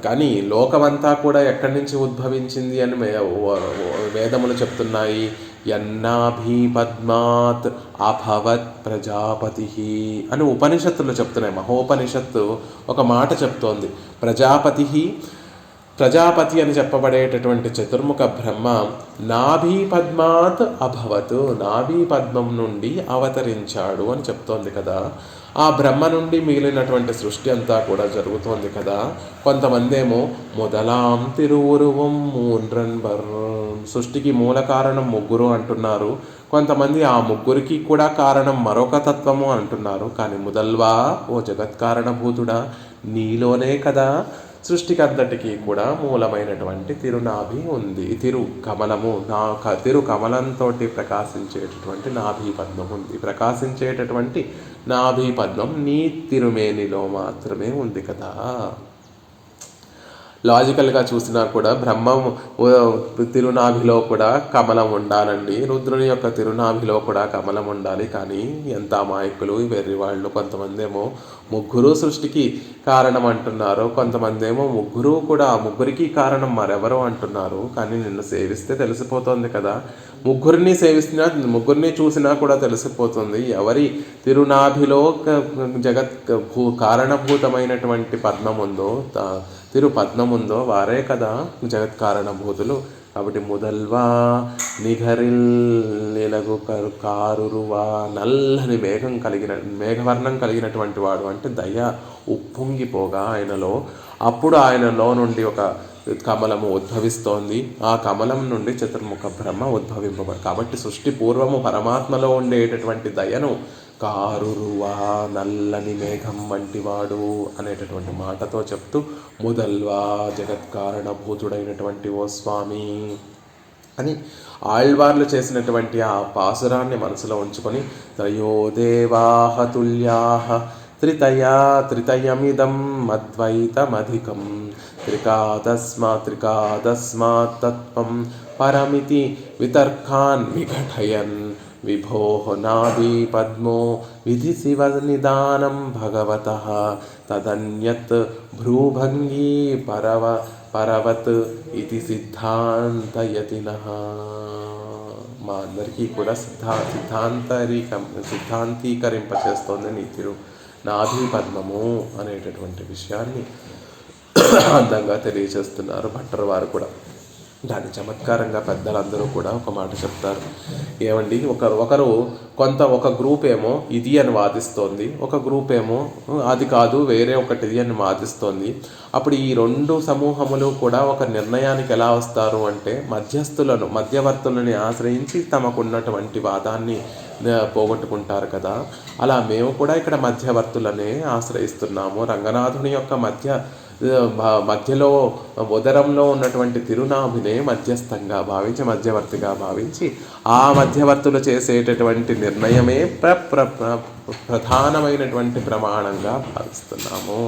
కానీ లోకమంతా కూడా ఎక్కడి నుంచి ఉద్భవించింది అని వేదములు చెప్తున్నాయి. యన్నాభి పద్మాత్ అభవత్ ప్రజాపతి అని ఉపనిషత్తులు చెప్తున్నాయి. మహోపనిషత్తు ఒక మాట చెప్తోంది. ప్రజాపతి అని చెప్పబడేటటువంటి చతుర్ముఖ బ్రహ్మ నాభి పద్మాత్ అభవత్, నాభి పద్మం నుండి అవతరించాడు అని చెప్తోంది కదా. ఆ బ్రహ్మ నుండి మిగిలినటువంటి సృష్టి అంతా కూడా జరుగుతోంది కదా. కొంతమంది ఏమో మొదలాం తిరువురువం మూన్రన్బర్, సృష్టికి మూల కారణం ముగ్గురు అంటున్నారు. కొంతమంది ఆ ముగ్గురికి కూడా కారణం మరొక తత్వము అంటున్నారు. కానీ మొదల్వా, ఓ జగత్కారణభూతుడా, నీలోనే కదా సృష్టికి అంతటికీ కూడా మూలమైనటువంటి తిరునాభి ఉంది. తిరు కమలంతో ప్రకాశించేటటువంటి నాభి పద్మం ఉంది. ప్రకాశించేటటువంటి నాభి పద్మం నీ తిరుమేనిలో మాత్రమే ఉంది కదా. లాజికల్గా చూసినా కూడా బ్రహ్మం తిరునాభిలో కూడా కమలం ఉండాలండి, రుద్రుని యొక్క తిరునాభిలో కూడా కమలం ఉండాలి. కానీ ఎంత అమాయకులు వెర్రివాళ్ళు. కొంతమంది ఏమో ముగ్గురు సృష్టికి కారణం అంటున్నారు, కొంతమంది ఏమో ముగ్గురికి కారణం మరెవరో అంటున్నారు. కానీ నిన్ను సేవిస్తే తెలిసిపోతుంది కదా. ముగ్గురిని చూసినా కూడా తెలిసిపోతుంది ఎవరి తిరునాభిలో కారణభూతమైనటువంటి పద్మం ఉందో, పద్మముందో వారే కదా జగత్కారణభూతులు. కాబట్టి మొదల్వా నిఘరిల్లిలగు కారురువా, నల్లని మేఘవర్ణం కలిగినటువంటి వాడు అంటే దయ ఉప్పొంగిపోగా ఆయనలో, అప్పుడు ఆయనలో నుండి ఒక కమలము ఉద్భవిస్తోంది. ఆ కమలం నుండి చతుర్ముఖ బ్రహ్మ ఉద్భవింపబడి, కాబట్టి సృష్టి పూర్వము పరమాత్మలో ఉండేటటువంటి దయను కారురువా, నల్లని మేఘం వంటివాడు అనేటటువంటి మాటతో చెప్తూ మొదల్వా జగత్కారణభూతుడైనటువంటి ఓ స్వామి అని ఆళ్వార్లు చేసినటువంటి ఆ పాసురాన్ని మనసులో ఉంచుకొని త్రయోదేవాహతుల్యాహ త్రితయమిదం అద్వైతమధికం త్రికాదస్మాత్ తత్వం పరమితి వితర్కాన్ విఘటయన్ విభోః నాభి పద్మో విధి శివ నిదానం భగవతః తదన్యత్ భ్రూభంగీ పరవత్ ఇది సిద్ధాంతయతినః. మా అందరికీ కూడా సిద్ధాంతీకరింపచేస్తోంది నీ తిరు నాభి పద్మము అనేటటువంటి విషయాన్ని అందంగా తెలియచేస్తున్నారు భట్టరు వారు కూడా. దాని చమత్కారంగా పెద్దలందరూ కూడా ఒక మాట చెప్తారు. ఏమండి, ఒక గ్రూప్ ఏమో ఇది అని వాదిస్తోంది, ఒక గ్రూప్ ఏమో అది కాదు వేరే ఒకటిది అని వాదిస్తోంది. అప్పుడు ఈ రెండు సమూహములు కూడా ఒక నిర్ణయానికి ఎలా వస్తారు అంటే మధ్యవర్తులని ఆశ్రయించి తమకున్నటువంటి వాదాన్ని పోగొట్టుకుంటారు కదా. అలా మేము కూడా ఇక్కడ మధ్యవర్తులనే ఆశ్రయిస్తున్నాము. రంగనాథుని యొక్క మధ్యలో ఉదరంలో ఉన్నటువంటి తిరునాభినే మధ్యవర్తిగా భావించి ఆ మధ్యవర్తులు చేసేటటువంటి నిర్ణయమే ప్రధానమైనటువంటి ప్రమాణంగా భావిస్తున్నాము.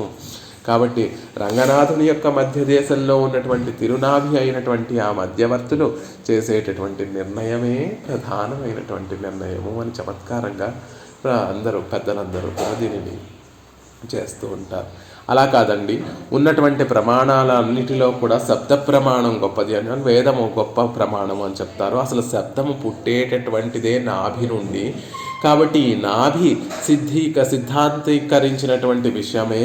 కాబట్టి రంగనాథుని యొక్క మధ్య దేశంలో ఉన్నటువంటి తిరునాభి అయినటువంటి ఆ మధ్యవర్తులు చేసేటటువంటి నిర్ణయమే ప్రధానమైనటువంటి నిర్ణయము అని చమత్కారంగా పెద్దలందరూ కూడా దీనిని చేస్తూ ఉంటారు. అలా కాదండి, ఉన్నటువంటి ప్రమాణాలన్నిటిలో కూడా శబ్ద ప్రమాణం గొప్పది అని, వేదము గొప్ప ప్రమాణం అని చెప్తారు. అసలు శబ్దము పుట్టేటటువంటిదే నాభి నుండి. కాబట్టి ఈ నాభి సిద్ధాంతీకరించినటువంటి విషయమే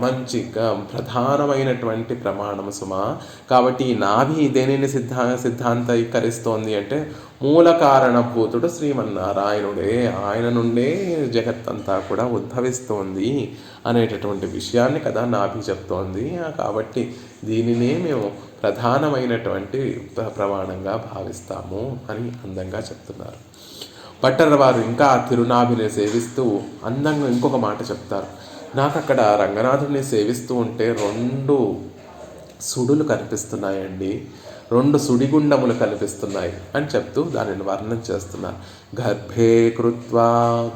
మంచి ప్రధానమైనటువంటి ప్రమాణము సుమా. కాబట్టి ఈ నాభి దేనిని సిద్ధాంతీకరిస్తోంది అంటే మూల కారణభూతుడు శ్రీమన్నారాయణుడే, ఆయన నుండే జగత్తంతా కూడా ఉద్భవిస్తోంది అనేటటువంటి విషయాన్ని కదా నాభి చెప్తోంది. కాబట్టి దీనినే మేము ప్రధానమైనటువంటి ప్రమాణంగా భావిస్తాము అని అందంగా చెప్తున్నారు. భట్టర్ వారు ఇంకా తిరునాభిని సేవిస్తూ అందంగా ఇంకొక మాట చెప్తారు. నాకు అక్కడ రంగనాథుడిని సేవిస్తూ ఉంటే 2 సుడులు కనిపిస్తున్నాయండి, 2 సుడిగుండములు కనిపిస్తున్నాయి అని చెప్తూ దానిని వర్ణన చేస్తున్నారు. గర్భే కృత్వా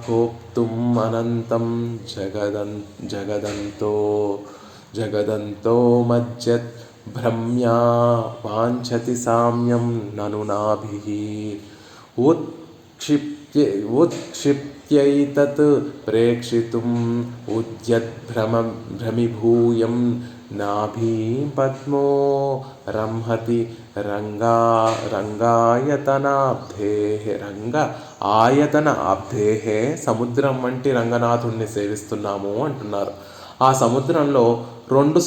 గోప్తుం అనంతం జగదంతో మజ్జత్ భ్రమ్యా వాంఛతి సామ్యం నను నాభిః ఉత్క్షిప్యైతత్ ప్రేక్షితుం భ్రమిభూయం నాభి పద్మో రంహతి ఆయతన అబ్ధేః. సముద్రం వంటి రంగనాథుణ్ణి సేవిస్తున్నాము అంటున్నారు. ఆ సముద్రంలో 2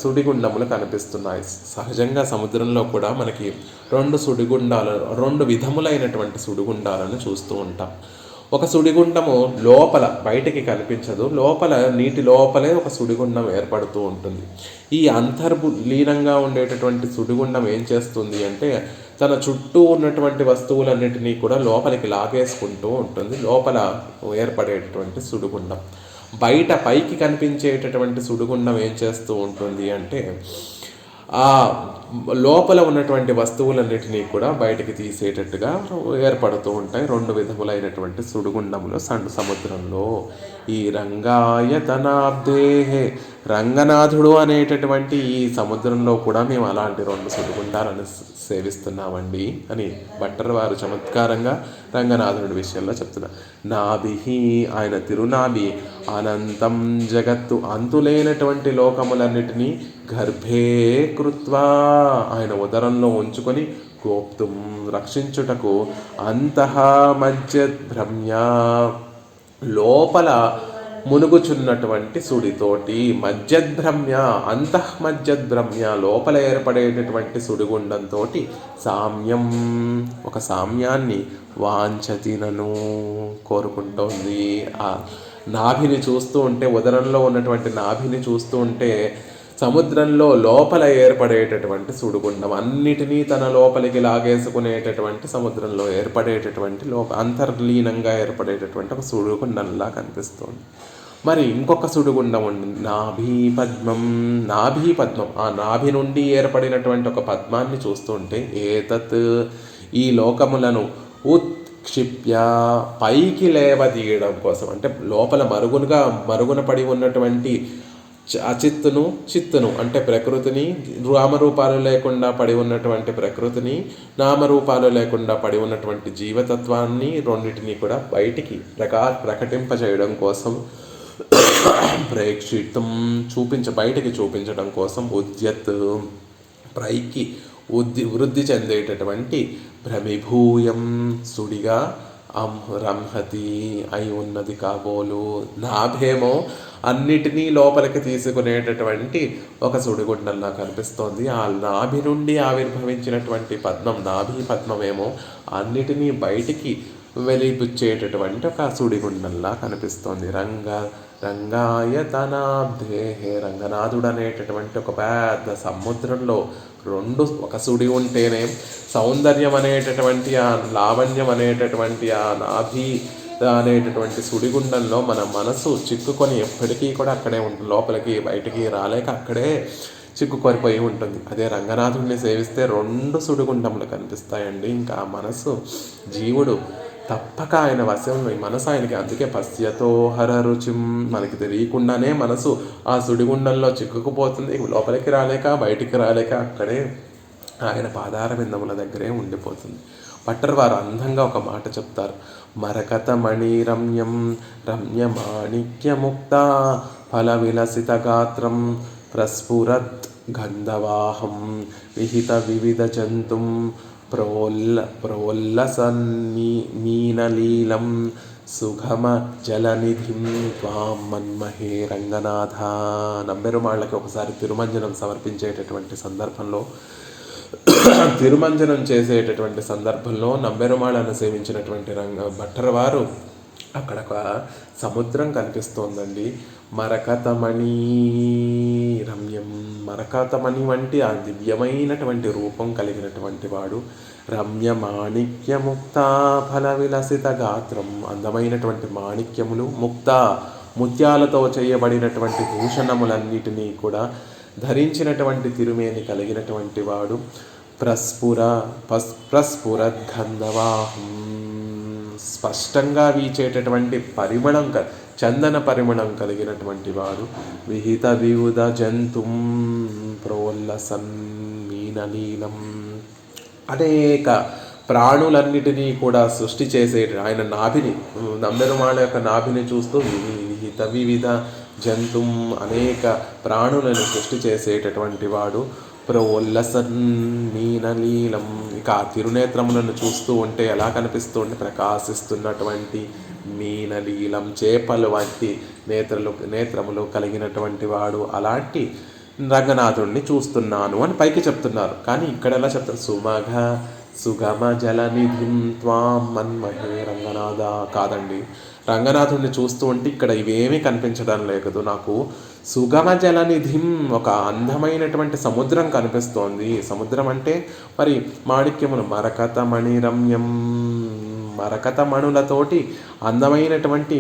సుడిగుండములు కనిపిస్తున్నాయి. సహజంగా సముద్రంలో కూడా మనకి 2 విధములైనటువంటి సుడిగుండాలను చూస్తూ ఉంటాం. ఒక సుడిగుండము లోపల బయటికి కనిపించదు, లోపల నీటి లోపలే ఒక సుడిగుండం ఏర్పడుతూ ఉంటుంది. ఈ లీనంగా ఉండేటటువంటి సుడిగుండం ఏం చేస్తుంది అంటే తన చుట్టూ ఉన్నటువంటి వస్తువులన్నిటినీ కూడా లోపలికి లాగేసుకుంటూ ఉంటుంది. లోపల ఏర్పడేటటువంటి సుడిగుండం. బయట పైకి కనిపించేటటువంటి సుడిగుండం ఏం చేస్తూ ఉంటుంది అంటే ఆ లోపల ఉన్నటువంటి వస్తువులన్నిటినీ కూడా బయటికి తీసేటట్టుగా ఏర్పడుతూ ఉంటాయి 2 విధములైనటువంటి సుడిగుండములు సముద్రంలో. ఈ రంగాయతనాబ్ధేః, రంగనాథుడు అనేటటువంటి ఈ సముద్రంలో కూడా మేము అలాంటి 2 సుడిగుండాలను సేవిస్తున్నామండి అని భట్టర్ వారు చమత్కారంగా రంగనాథుడి విషయంలో చెప్తున్నారు. నాభిః, ఆయన తిరునాభి అనంతం జగత్తు, అంతులేనటువంటి లోకములన్నిటినీ గర్భే కృత్వా, ఆయన ఉదరంలో ఉంచుకొని గోప్తుం, రక్షించుటకు అంతః మజ్జద్భ్రమ్యా, లోపల మునుగుచున్నటువంటి సుడితోటి, మజ్జద్భ్రమ్య, అంతఃమజ్జద్భ్రమ్య, లోపల ఏర్పడేటటువంటి సుడిగుండంతో సామ్యం, ఒక సామ్యాన్ని వాంఛతినను కోరుకుంటోంది. ఆ నాభిని చూస్తూ ఉంటే, ఉదరంలో ఉన్నటువంటి నాభిని చూస్తూ ఉంటే సముద్రంలో లోపల ఏర్పడేటటువంటి సుడిగుండం అన్నిటినీ తన లోపలికి లాగేసుకునేటటువంటి సముద్రంలో ఏర్పడేటటువంటి అంతర్లీనంగా ఏర్పడేటటువంటి ఒక సుడిగుండంలా కనిపిస్తోంది. మరి ఇంకొక సుడిగుండం ఉంది, నాభి పద్మం. ఆ నాభి నుండి ఏర్పడినటువంటి ఒక పద్మాన్ని చూస్తుంటే ఏతత్, ఈ లోకములను ఉత్క్షిప్య, పైకి లేవదీయడం కోసం, అంటే లోపల మరుగున పడి ఉన్నటువంటి చిత్తును అంటే ప్రకృతిని, నామరూపాలు లేకుండా పడి ఉన్నటువంటి ప్రకృతిని, నామరూపాలు లేకుండా పడి ఉన్నటువంటి జీవతత్వాన్ని రెండింటినీ కూడా బయటికి ప్రకటింపజేయడం కోసం, ప్రేక్షితం, బయటికి చూపించడం కోసం, ఉద్యత్, పైకి వృద్ధి చెందేటటువంటి భ్రమిభూయం, సుడిగా రంహతి అయి ఉన్నది కాబోలు. నాభేమో అన్నిటినీ లోపలికి తీసుకునేటటువంటి ఒక సుడిగుండంలా కనిపిస్తోంది. ఆ నాభి నుండి ఆవిర్భవించినటువంటి పద్మం, నాభి పద్మమేమో అన్నిటినీ బయటికి వెలిపుచ్చేటటువంటి ఒక సుడిగుండంలా కనిపిస్తోంది. రంగాయతనాబ్ధేః, రంగనాథుడు అనేటటువంటి ఒక పెద్ద సముద్రంలో ఒక సుడి ఉంటేనే సౌందర్యం అనేటటువంటి ఆ లావణ్యం అనేటటువంటి ఆ నాభి అనేటటువంటి సుడిగుండంలో మన మనసు చిక్కుకొని ఎప్పటికీ కూడా అక్కడే ఉంటుంది, లోపలికి బయటికి రాలేక అక్కడే చిక్కుకొనిపోయి ఉంటుంది. అదే రంగనాథుడిని సేవిస్తే 2 సుడిగుండములు కనిపిస్తాయండి. ఇంకా ఆ మనసు జీవుడు తప్పక ఆయన వశం, మనసు ఆయనకి. అందుకే పశ్యతో హర రుచిం, మనకి తెలియకుండానే మనసు ఆ సుడిగుండంలో చిక్కుకుపోతుంది, లోపలికి రాలేక బయటికి రాలేక అక్కడే ఆయన పాదార బిందముల దగ్గరే ఉండిపోతుంది. భట్టర్ వారు అందంగా ఒక మాట చెప్తారు. మరకతమణి రమ్యం రమ్యమాణిక్యముక్త ఫల విలసిత గాత్రం ప్రస్ఫురత్ గంధవాహం విహిత వివిధ జంతుం ప్రోల్లసన్మీనలీలం సుగమ జలనిధిం త్వాం మన్మహే రంగనాథ. నంబెరుమాళ్ళకి ఒకసారి తిరుమంజనం సమర్పించేటటువంటి సందర్భంలో, తిరుమంజనం చేసేటటువంటి సందర్భంలో నంబెరుమాళ్ళను సేవించినటువంటి భట్టర్ వారు అక్కడ ఒక సముద్రం కనిపిస్తోందండి. మరకతమణి రమ్యం, మరకతమణి వంటి ఆ దివ్యమైనటువంటి రూపం కలిగినటువంటి వాడు. రమ్య మాణిక్యముక్త ఫల విలసిత గాత్రం, అందమైనటువంటి మాణిక్యములు, ముక్త ముత్యాలతో చేయబడినటువంటి భూషణములన్నిటినీ కూడా ధరించినటువంటి తిరుమేని కలిగినటువంటి వాడు. ప్రస్ఫురద్గంధవాహం, స్పష్టంగా వీచేటటువంటి పరిమళం, చందన పరిమళం కలిగినటువంటి వాడు. విహిత వివిధ జంతుం ప్రోల్లసన్మీనలీలం, అనేక ప్రాణులన్నిటినీ కూడా సృష్టి చేసే ఆయన నాభిని, నంబెరుమాళ్ళ యొక్క నాభిని చూస్తూ విహిత వివిధ జంతుం, అనేక ప్రాణులను సృష్టి చేసేటటువంటి వాడు. ప్రోల్లసన్మీనలీలం, ఇక ఆ తిరునేత్రములను చూస్తూ ఉంటే ఎలా కనిపిస్తూ ఉంటే ప్రకాశిస్తున్నటువంటి మీనలీలం, చేపలు వంటి నేత్రములు కలిగినటువంటి వాడు. అలాంటి రంగనాథుడిని చూస్తున్నాను అని పైకి చెప్తున్నారు. కానీ ఇక్కడ ఎలా చెప్తారు? సుగమ జలనిధిం త్వాం మన్మహే రంగనాథ. కాదండి, రంగనాథుడిని చూస్తూ ఉంటే ఇక్కడ ఇవేమీ కనిపించడం లేదు నాకు. సుగమ జలనిధిం, ఒక అందమైనటువంటి సముద్రం కనిపిస్తోంది. సముద్రం అంటే మరి మాణిక్యములు, మరకతమణి రమ్యం, మరకత మణులతోటి అందమైనటువంటి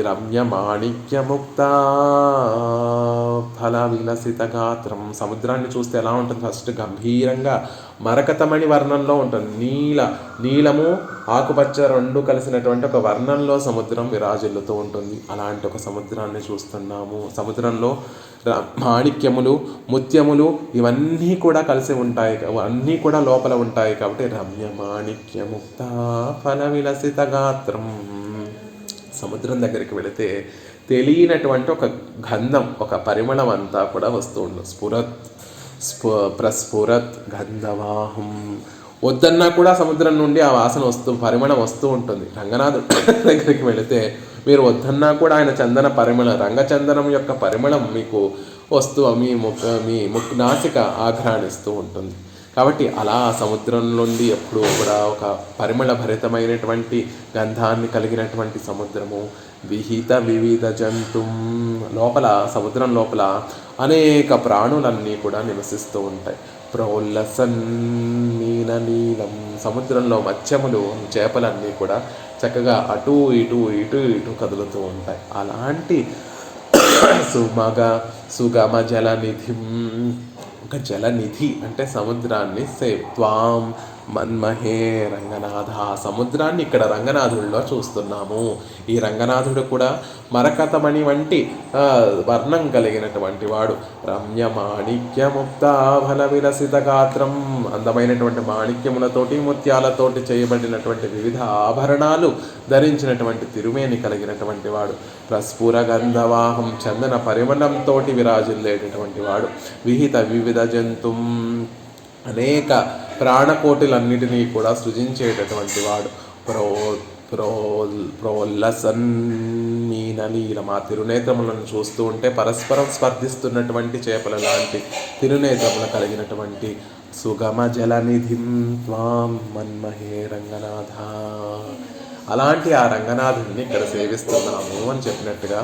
రమ్య మాణిక్యముక్త ఫల విలసిత గాత్రం. సముద్రాన్ని చూస్తే ఎలా ఉంటుంది? ఫస్ట్ గంభీరంగా మరకతమణి వర్ణంలో ఉంటుంది. నీలము ఆకుపచ్చ రెండు కలిసినటువంటి ఒక వర్ణంలో సముద్రం విరాజిల్లుతూ ఉంటుంది. అలాంటి ఒక సముద్రాన్ని చూస్తున్నాము. సముద్రంలో మాణిక్యములు, ముత్యములు ఇవన్నీ కూడా కలిసి ఉంటాయి, అన్నీ కూడా లోపల ఉంటాయి. కాబట్టి రమ్య మాణిక్యముక్త ఫల విలసిత గాత్రం. సముద్రం దగ్గరికి వెళితే తెలియనటువంటి ఒక గంధం, ఒక పరిమళం అంతా కూడా వస్తూ ఉంటుంది. ప్రస్ఫురత్ గంధవాహం, వద్దన్నా కూడా సముద్రం నుండి ఆ వాసన పరిమళం వస్తూ ఉంటుంది. రంగనాథుడు దగ్గరికి వెళితే మీరు వద్దన్నా కూడా ఆయన చందన పరిమళం, రంగచందనం యొక్క పరిమళం మీకు మీ నాసిక ఆఘ్రాణిస్తూ ఉంటుంది. కాబట్టి అలా సముద్రం నుండి ఎప్పుడూ కూడా ఒక పరిమళ భరితమైనటువంటి గంధాన్ని కలిగినటువంటి సముద్రము. విహిత వివిధ జంతుం, లోపల సముద్రం లోపల అనేక ప్రాణులన్నీ కూడా నివసిస్తూ ఉంటాయి. ప్రోల్లసన్మీనలీలం, సముద్రంలో మత్స్యములు, చేపలన్నీ కూడా చక్కగా అటు ఇటు కదులుతూ ఉంటాయి. అలాంటి సుగమ జలనిధి, ఒక జలనిధి అంటే సముద్రాన్ని త్వాం మన్మహే రంగనాథ, సముద్రాన్ని ఇక్కడ రంగనాథుడిలో చూస్తున్నాము. ఈ రంగనాథుడు కూడా మరకతమణి వంటి వర్ణం కలిగినటువంటి వాడు. రమ్య మాణిక్యముక్త ఫల విలసిత గాత్రం, అందమైనటువంటి మాణిక్యములతోటి ముత్యాలతోటి చేయబడినటువంటి వివిధ ఆభరణాలు ధరించినటువంటి తిరుమేని కలిగినటువంటి వాడు. ప్రస్ఫుర గంధవాహం, చందన పరిమళంతో విరాజిల్లేటటువంటి వాడు. విహిత వివిధ జంతుం, అనేక ప్రాణకోటిలన్నిటినీ కూడా సృజించేటటువంటి వాడు. ప్రోల్లసన్మీనలీలం, ఆ తిరునేత్రములను చూస్తూ ఉంటే పరస్పరం స్పర్ధిస్తున్నటువంటి చేపల లాంటి తిరునేత్రములు కలిగినటువంటి సుగమ జలనిధిం త్వాం మన్మహే రంగనాథ. అలాంటి ఆ రంగనాథుడిని ఇక్కడ సేవిస్తున్నాము అని చెప్పినట్టుగా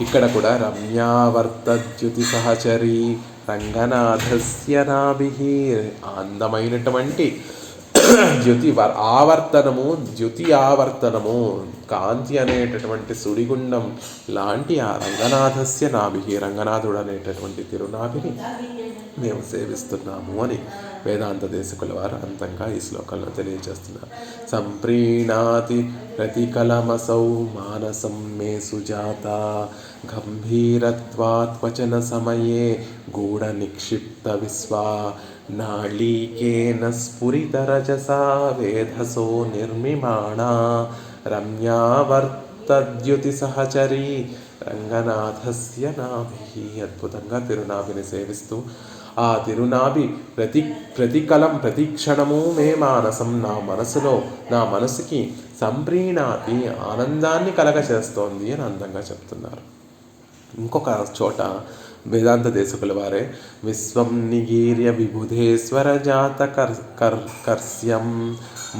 ఇక్కడ కూడా రమ్యావర్తద్యుతి సహచరి రంగనాథస్య నాభిః, అందమైనటువంటి ద్యుతి ఆవర్తనము, కాంతి అనేటటువంటి సుడిగుండం లాంటి ఆ రంగనాథస్య నాభిః, రంగనాథుడు అనేటటువంటి తిరునాభిని మేము సేవిస్తున్నాము అని వేదాంత దేశకుల వారు అంతంగా ఈ శ్లోకంలో తెలియజేస్తున్నారు. సంప్రీణాతి ప్రతికలమసౌ మానసం మే సుజాత గంభీరత్వాత్ వచన సమయే గూఢనిక్షిప్త విశ్వా నాళీకేన స్ఫురితరజసా వేధసో నిర్మిమాణా రమ్యావర్తద్యుతి సహచరీ రంగనాథస్య నాభి. అద్భుతంగా తిరునాభిని సేవిస్తూ ఆ తిరునాభి ప్రతికలం ప్రతిక్షణము మే మానసం, నా మనసుకి సంప్రీణాతి ఆనందాన్ని కలగచేస్తోంది అని అందంగా చెప్తున్నారు. ఇంకొక చోట వేదాంత దేశకుల వారే విశ్వం నిగీర్య విబుధేశ్వర జాత కర్స్యం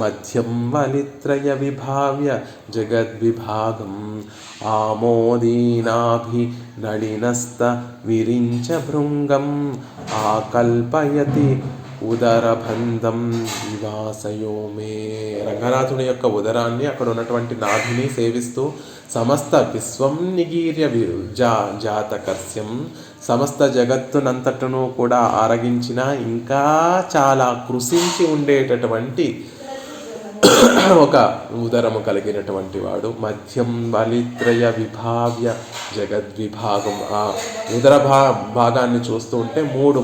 మధ్యం వలిత్రయ విభావ్య జగద్విభాగం ఆమోదీనాభి నళినస్త విరించ భృంగం ఆకల్పయతి ఉదరబంధం వివాసయో మే. రంగనాథుని యొక్క ఉదరాన్ని, అక్కడ ఉన్నటువంటి నాభిని సేవిస్తూ సమస్త విశ్వం నిగీర్య జాతకర్స్యం, సమస్త జగత్తునంతటను కూడా ఆరగించిన ఇంకా చాలా కృషించి ఉండేటటువంటి ఒక ఉదరము కలిగినటువంటి వాడు. మధ్యం బలిత్రయ విభావ్య జగద్విభాగం. ఆ ఉదర భాగాన్ని చూస్తూ ఉంటే మూడు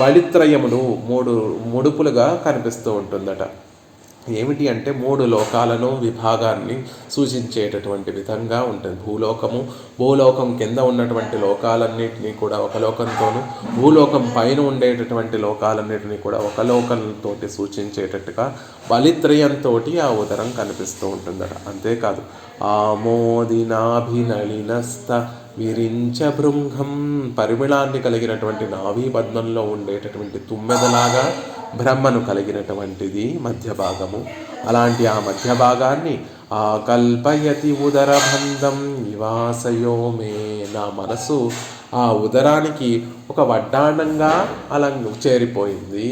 వలిత్రయములు, మూడు ముడుపులుగా కనిపిస్తూ ఉంటుందట. ఏమిటి అంటే 3 లోకాలను, విభాగాన్ని సూచించేటటువంటి విధంగా ఉంటుంది. భూలోకం కింద ఉన్నటువంటి లోకాలన్నింటినీ కూడా ఒక లోకంతోనూ, భూలోకం పైన ఉండేటటువంటి లోకాలన్నింటినీ కూడా ఒక లోకంతో సూచించేటట్టుగా బలిత్రయంతో ఆ ఉదరం కనిపిస్తూ ఉంటుందట. అంతేకాదు ఆమోదినాభినళినస్త విరించ భృంగం, పరిమళాన్ని కలిగినటువంటి నాభి పద్మంలో ఉండేటటువంటి తుమ్మెదలాగా బ్రహ్మను కలిగినటువంటిది మధ్య భాగము. అలాంటి ఆ మధ్య భాగాన్ని ఆ కల్పయతి ఉదరబంధం నివాసయో మే, నా మనసు ఆ ఉదరానికి ఒక వడ్డాణంగా చేరిపోయింది.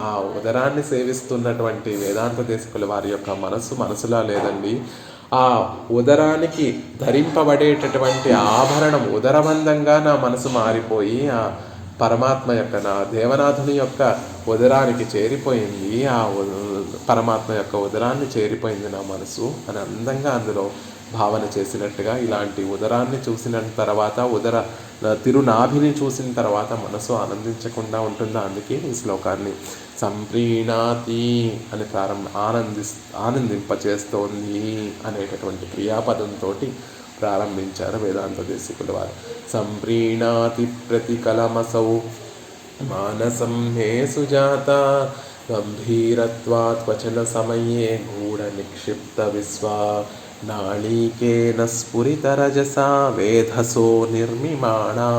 ఆ ఉదరాన్ని సేవిస్తున్నటువంటి వేదాంత దేశకుల వారి యొక్క మనసులా లేదండి. ఆ ఉదరానికి ధరింపబడేటటువంటి ఆభరణం ఉదరబంధంగా నా మనసు మారిపోయి ఆ పరమాత్మ యొక్క, నా దేవనాథుని యొక్క ఉదరానికి చేరిపోయింది. ఆ పరమాత్మ యొక్క ఉదరాన్ని చేరిపోయింది నా మనసు అని అందంగా అందులో భావన చేసినట్టుగా, ఇలాంటి ఉదరాన్ని చూసిన తర్వాత, తిరునాభిని చూసిన తర్వాత మనసు ఆనందించకుండా ఉంటుందా? అందుకే ఈ శ్లోకాన్ని సంప్రీణాతి అని ఆనందింపచేస్తోంది అనేటటువంటి క్రియాపదంతో ప్రారంభించారు వేదాంత దేశికుల వారు. సంప్రీణాతి ప్రతికలమసౌ మానసం హే సుజాత గంభీరత్వాత్ వచన సమయే గూఢ నిక్షిప్త విశ్వా నాళీకేన స్ఫురితరజసా వేధసో నిర్మిమాణా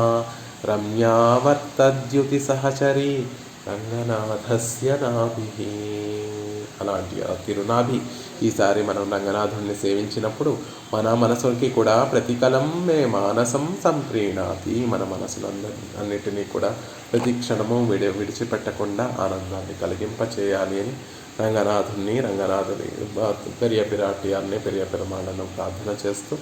రమ్యావర్తద్యుతి సహచరీ రంగనాథస్య నాభి. అలాంటి ఆ తిరునాభి ఈసారి మనం రంగనాథుడిని సేవించినప్పుడు మన మనసుకి కూడా ప్రతికలం మే మానసం సంప్రీణాతి, మన మనసులన్నిటినీ కూడా ప్రతి క్షణము విడిచిపెట్టకుండా ఆనందాన్ని కలిగింపచేయాలి అని రంగనాథుని పెరియ పిరాటియాన్ని పెరియ పెరుమాళను ప్రార్థన చేస్తూ